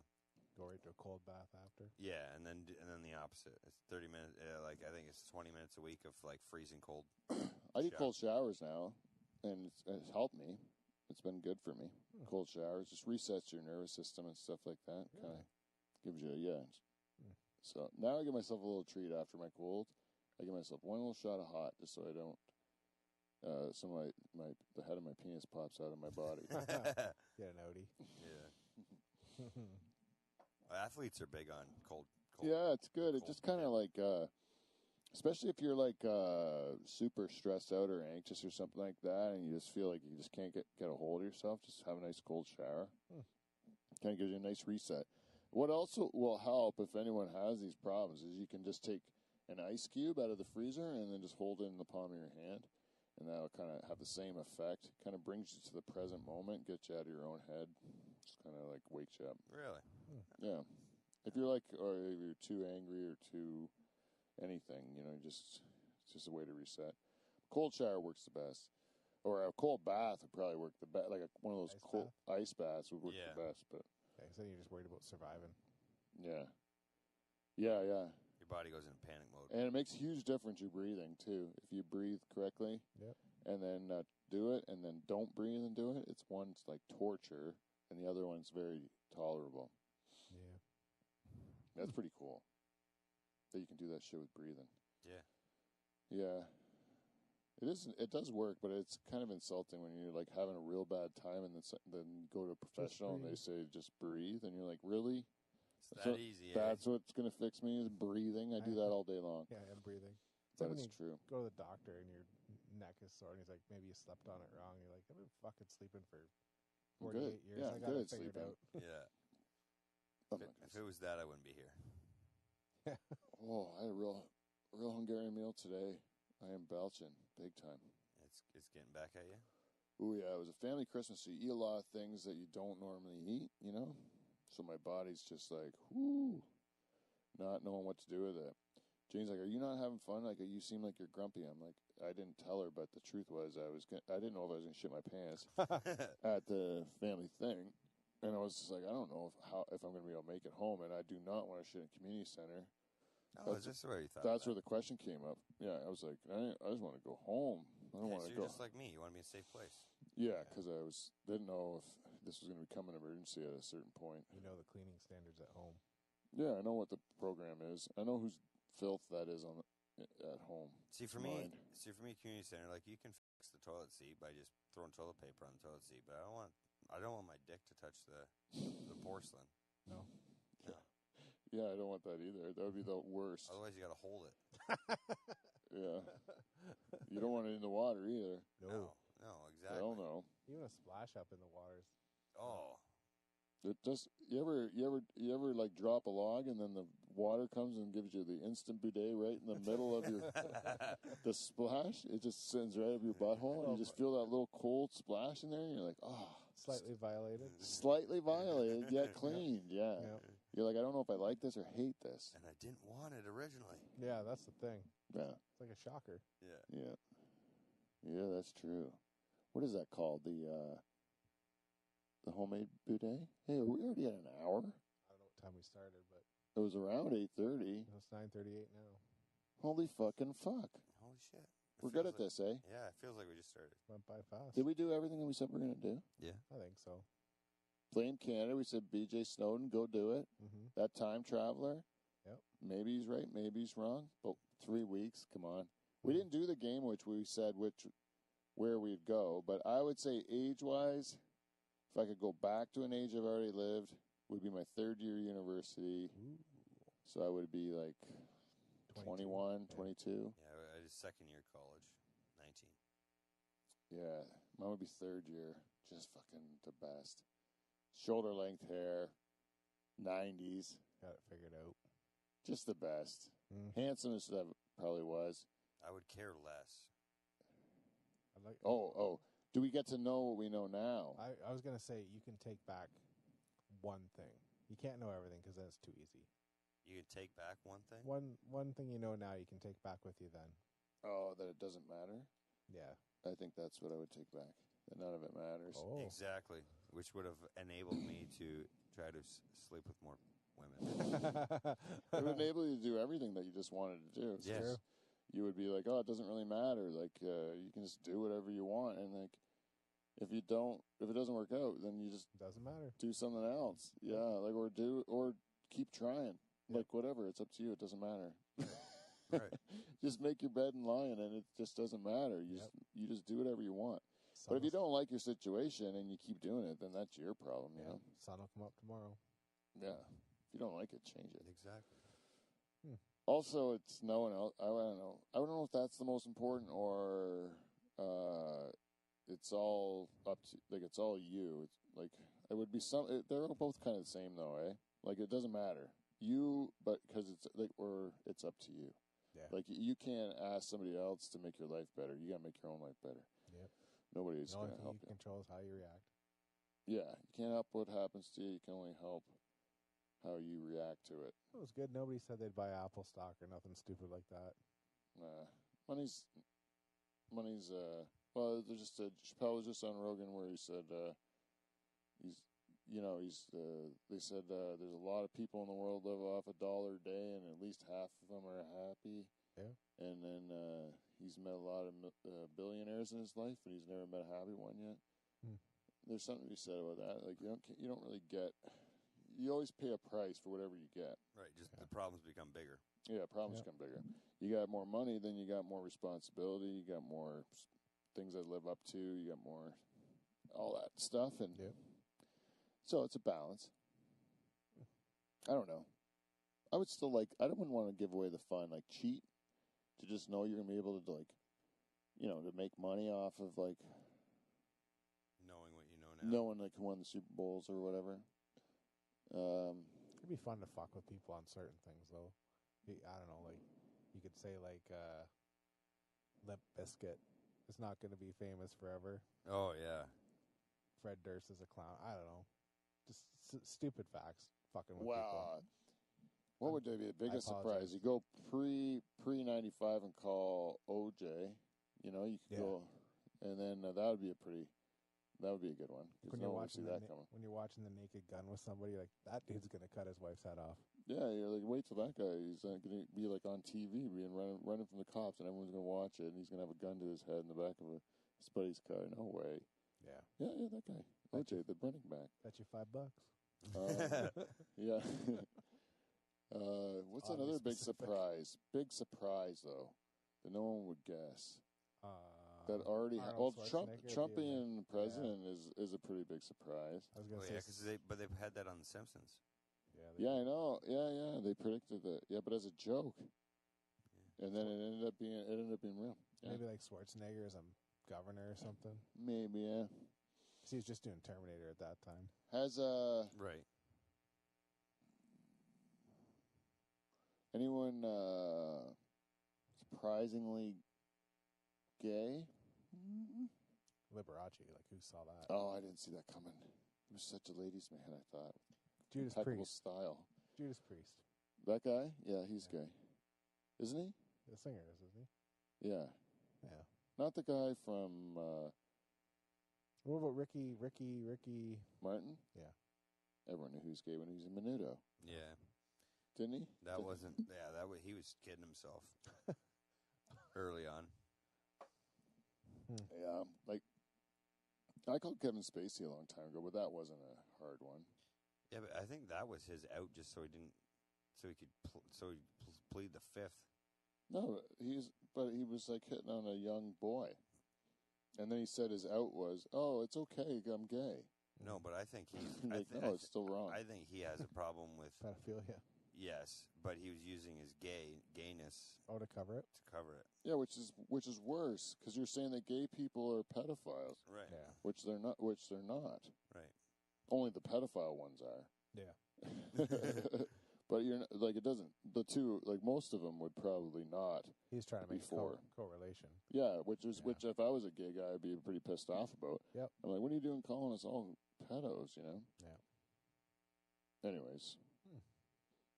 Go right to a cold bath after. Yeah, and then the opposite. It's 30 minutes. Like I think it's 20 minutes a week of like freezing cold. I do cold showers now, and it's helped me. It's been good for me. Cold showers just resets your nervous system and stuff like that. Really? Kind of gives you So now I give myself a little treat after my cold. I give myself one little shot of hot just so I don't. So the head of my penis pops out of my body. Get an Odie. Yeah. Athletes are big on cold. Yeah, it's good. It just kind of like. Especially if you're like super stressed out or anxious or something like that, and you just feel like you just can't get a hold of yourself, just have a nice cold shower. Kind of gives you a nice reset. What also will help if anyone has these problems is you can just take an ice cube out of the freezer and then just hold it in the palm of your hand, and that'll kind of have the same effect. Kind of brings you to the present moment, gets you out of your own head, just kind of like wakes you up. Really? Yeah. If you're like, or if you're too angry or too anything, it's just a way to reset. Cold shower works the best, or a cold bath would probably work the best. Like one of those cold ice baths would work the best. But so you're just worried about surviving. Yeah. Your body goes into panic mode, and it makes a huge difference. Your breathing too. If you breathe correctly, and then do it, and then don't breathe and do it. It's one's like torture, and the other one's very tolerable. Yeah, that's pretty cool. That you can do that shit with breathing. Yeah. It does work, but it's kind of insulting when you're like having a real bad time and then go to a professional and they say just breathe, and you're like, really? It's that easy. That's what's gonna fix me is breathing. I do that all day long. Yeah, and breathing. But it's true. Go to the doctor and your neck is sore, and he's like, maybe you slept on it wrong. You're like, I've been fucking sleeping for 48 years. Yeah, I got it sleeping. figured out. Yeah. If it was that, I wouldn't be here. Oh, I had a real Hungarian meal today. I am belching big time. It's getting back at you. Oh yeah, it was a family Christmas. So you eat a lot of things that you don't normally eat, So my body's just like, whoo, not knowing what to do with it. Jane's like, "Are you not having fun? Like, you seem like you're grumpy." I'm like, I didn't tell her, but the truth was I didn't know if I was gonna shit my pants at the family thing, and I was just like, I don't know if I'm gonna be able to make it home, and I do not want to shit in a community center. Oh, is this where you thought? That's where the question came up. Yeah, I was like, I just want to go home. I don't want to so go. You're just like me. You want to be in a safe place. Yeah, because didn't know if this was going to become an emergency at a certain point. You know the cleaning standards at home. Yeah, I know what the program is. I know whose filth that is at home. See, for me, community center, like you can fix the toilet seat by just throwing toilet paper on the toilet seat, but I don't want my dick to touch the porcelain. No. Yeah, I don't want that either. That would be the worst. Otherwise, you got to hold it. Yeah. You don't want it in the water either. No, exactly. Hell no. Even a splash up in the waters. Oh. It just you ever like drop a log and then the water comes and gives you the instant bidet right in the middle of your the splash? It just sends right up your butthole and you just feel that little cold splash in there and you're like, oh. Slightly violated. Slightly violated, yet cleaned, yeah. Yep. You're like, I don't know if I like this or hate this. And I didn't want it originally. Yeah, that's the thing. Yeah. It's like a shocker. Yeah. Yeah, that's true. What is that called? The homemade bidet? Hey, are we already at an hour? I don't know what time we started, but It was around 8:30. it's 9:38 now. Holy fucking fuck. Holy shit. We're good at this, eh? Yeah, it feels like we just started. Went by fast. Did we do everything that we said we were going to do? Yeah. I think so. Blame Canada. We said BJ Snowden, go do it. Mm-hmm. That time traveler. Yep. Maybe he's right, maybe he's wrong. But 3 weeks, come on. We didn't do the game which we said where we'd go, but I would say age-wise, if I could go back to an age I've already lived, would be my third year university. Ooh. So I would be like 22. 21, Yeah. 22. Yeah, I did second year college, 19. Yeah, mine would be third year. Just fucking the best. Shoulder length hair, 90s, Got it figured out. just the best. Mm. Handsomest that probably was. I would care less. I like. Oh, do we get to know what we know now? I was gonna say you can take back one thing. You can't know everything because then it's too easy. You could take back one thing? One thing you know now you can take back with you then. Oh, that it doesn't matter? Yeah. I think that's what I would take back. That none of it matters. Oh. Exactly. Which would have enabled me to try to sleep with more women. It would enable you to do everything that you just wanted to do. Yes. True. You would be like, oh, it doesn't really matter. Like, you can just do whatever you want. And, like, if it doesn't work out, then you just Doesn't matter. do something else. Yeah, like, or keep trying. Yep. Like, whatever. It's up to you. It doesn't matter. Right. Just make your bed and lie in it. It just doesn't matter. You just do whatever you want. But if you don't like your situation and you keep doing it, then that's your problem, you know? Sun will come up tomorrow. Yeah. If you don't like it, change it. Exactly. Also, it's no one else. I don't know. I don't know if that's the most important or it's all up to, like, it's all you. It's like, it would be they're both kind of the same, though, eh? Like, it doesn't matter. But because it's like, or it's up to you. Yeah. Like, you can't ask somebody else to make your life better. You got to make your own life better. Yep. Nobody's The going only to thing help you you. can control is how you react. Yeah, you can't help what happens to you. You can only help how you react to it. It was good. Nobody said they'd buy Apple stock or nothing stupid like that. Money's. Well, there's just Chappelle was just on Rogan where he said they said there's a lot of people in the world live off $1 a day, and at least half of them are happy. Yeah. And then he's met a lot of billionaires in his life, but he's never met a happy one yet. There's something to be said about that. Like, you don't really get. You always pay a price for whatever you get. Right. Just the problems become bigger. Yeah, problems become bigger. You got more money, then you got more responsibility. You got more things that live up to. You got more all that stuff, and so it's a balance. I don't know. I would still I wouldn't want to give away the fun, like cheat, to just know you're gonna be able to to make money off of like Knowing what you know now. knowing like who won the Super Bowls or whatever. It'd be fun to fuck with people on certain things, though. I don't know, like, you could say, like, Limp Bizkit is not going to be famous forever. Oh, yeah. Fred Durst is a clown. I don't know. Just stupid facts fucking with people. What would be the biggest surprise? apologize. You go pre 95 and call OJ. You know, you could Yeah. go, and then that would be a good one. 'Cause When no you're one would see watching that coming. when you're watching The Naked Gun with somebody, like that dude's gonna cut his wife's head off. Yeah, you're like, wait till that guy. He's going to be like on TV, being running from the cops, and everyone's going to watch it, and he's going to have a gun to his head in the back of his buddy's car. No way. Yeah, Yeah, that guy. OJ, the running back. bet you $5. Yeah. What's Oddly another big specific. surprise? Big surprise, though, that no one would guess. That Arnold already Trump Schwarzenegger being president is a pretty big surprise. I was Oh gonna yeah, say, because they've had that on The Simpsons. they- Yeah, I know. Yeah, they predicted that. Yeah, but as a joke, and then it ended up being real. Yeah. maybe like Schwarzenegger as a governor or something. Maybe, yeah. 'Cause he was just doing Terminator at that time. Has Right. anyone surprisingly gay? Liberace, like who saw that? Oh, I didn't see that coming. He was such a ladies' man, I thought. Judas Impeccable Priest. style. Judas Priest. That guy? Yeah, he's Yeah. gay. Isn't he? The singer is, isn't Yeah. he? Yeah. Not the guy from What about Ricky? Martin? Yeah. Everyone knew he was gay when he was in Menudo. Yeah. Didn't he? That wasn't. Yeah, he was kidding himself early on. Yeah. Like, I called Kevin Spacey a long time ago, but that wasn't a hard one. Yeah, but I think that was his out just so he could plead the fifth. No, but he was like hitting on a young boy. And then he said his out was, "Oh, it's okay, I'm gay." No, but I think he's. Like, no, it's still wrong. I think he has a problem with Pedophilia. yes, but he was using his gayness Oh, to cover it? to cover it. Yeah, which is worse because you're saying that gay people are pedophiles, Right. Yeah. which they're not. Right. Only the pedophile ones are. Yeah. But you're not, like it doesn't. The two, like most of them, would probably not. He's trying to make Before. a correlation. Yeah, which Yeah. if I was a gay guy, I'd be pretty pissed off about. Yep. I'm like, what are you doing calling us all pedos? You know. Yeah. Anyways,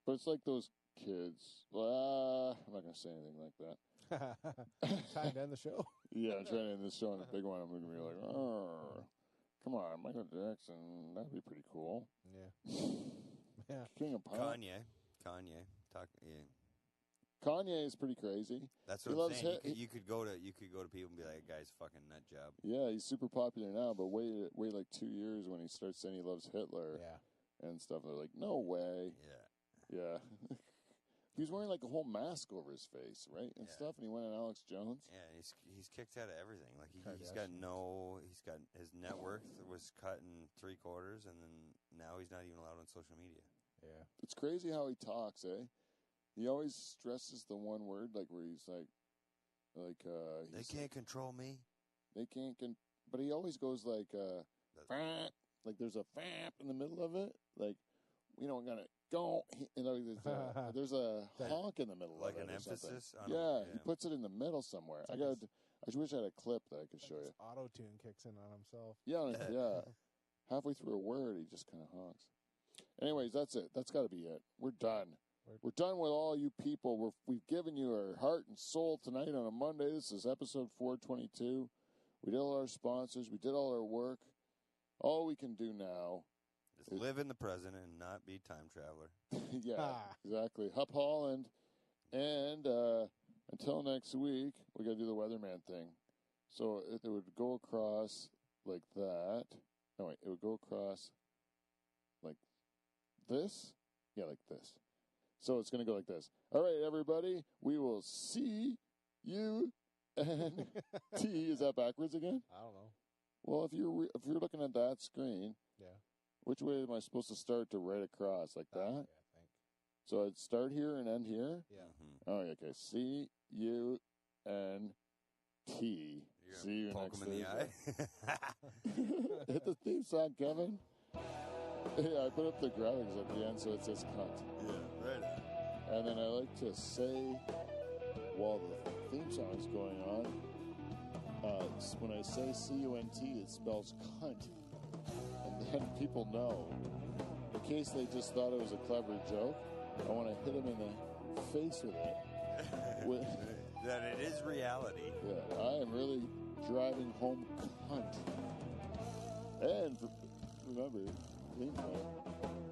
but it's like those kids. I'm not gonna say anything like that. Time to end the show. Yeah, I'm trying to end this show on a big one. I'm gonna be like, oh, come on, Michael Jackson. That'd be pretty cool. Yeah. Yeah. King of Pop. Kanye. Talk. Yeah. Kanye is pretty crazy. That's He what I'm loves saying. hit- You could go to people and be like, "Guy's fucking nut job." Yeah, he's super popular now, but wait like 2 years when he starts saying he loves Hitler Yeah. and stuff. They're like, no way. Yeah. Yeah. He was wearing like a whole mask over his face, right, and Yeah. stuff, and he went on Alex Jones. Yeah, he's kicked out of everything. Like he's Kardashians. got his net worth was cut in 3/4, and then now he's not even allowed on social media. Yeah. It's crazy how he talks, eh? He always stresses the one word, like where he's like They he's can't control me. they can't, but he always goes like That's- like there's a fap in the middle of it, like we don't gonna go. You know, there's a honk in the middle like of it an or something. emphasis on Yeah, he puts it in the middle somewhere. I wish I had a clip that I could show you. Auto tune kicks in on himself. Yeah, yeah. Halfway through a word, he just kind of honks. Anyways, that's it. That's got to be it. We're done. We're done with all you people. We've given you our heart and soul tonight on a Monday. This is episode 422. We did all our sponsors. We did all our work. All we can do now. Just live in the present and not be time traveler. Yeah, exactly. Hup Holland. And until next week, we got to do the weatherman thing. So it would go across like that. No, wait. It would go across like this. Yeah, like this. So it's going to go like this. All right, everybody. We will see you. And T, is that backwards again? I don't know. Well, if you're looking at that screen, Yeah. which way am I supposed to start to right across? Like that? Yeah, I think. So I'd start here and end here? Yeah. Oh, okay. C, U, N, T. You're See you poke next him in the Thursday. eye. Hit the theme song, Kevin. Yeah, I put up the graphics at the end so it says cut. Yeah, right. And then I like to say, while the theme song's going on, when I say C-U-N-T, it spells cunt. And then people know, in case they just thought it was a clever joke, I want to hit him in the face with it. That it is reality. Yeah, I am really driving home cunt. And remember, info.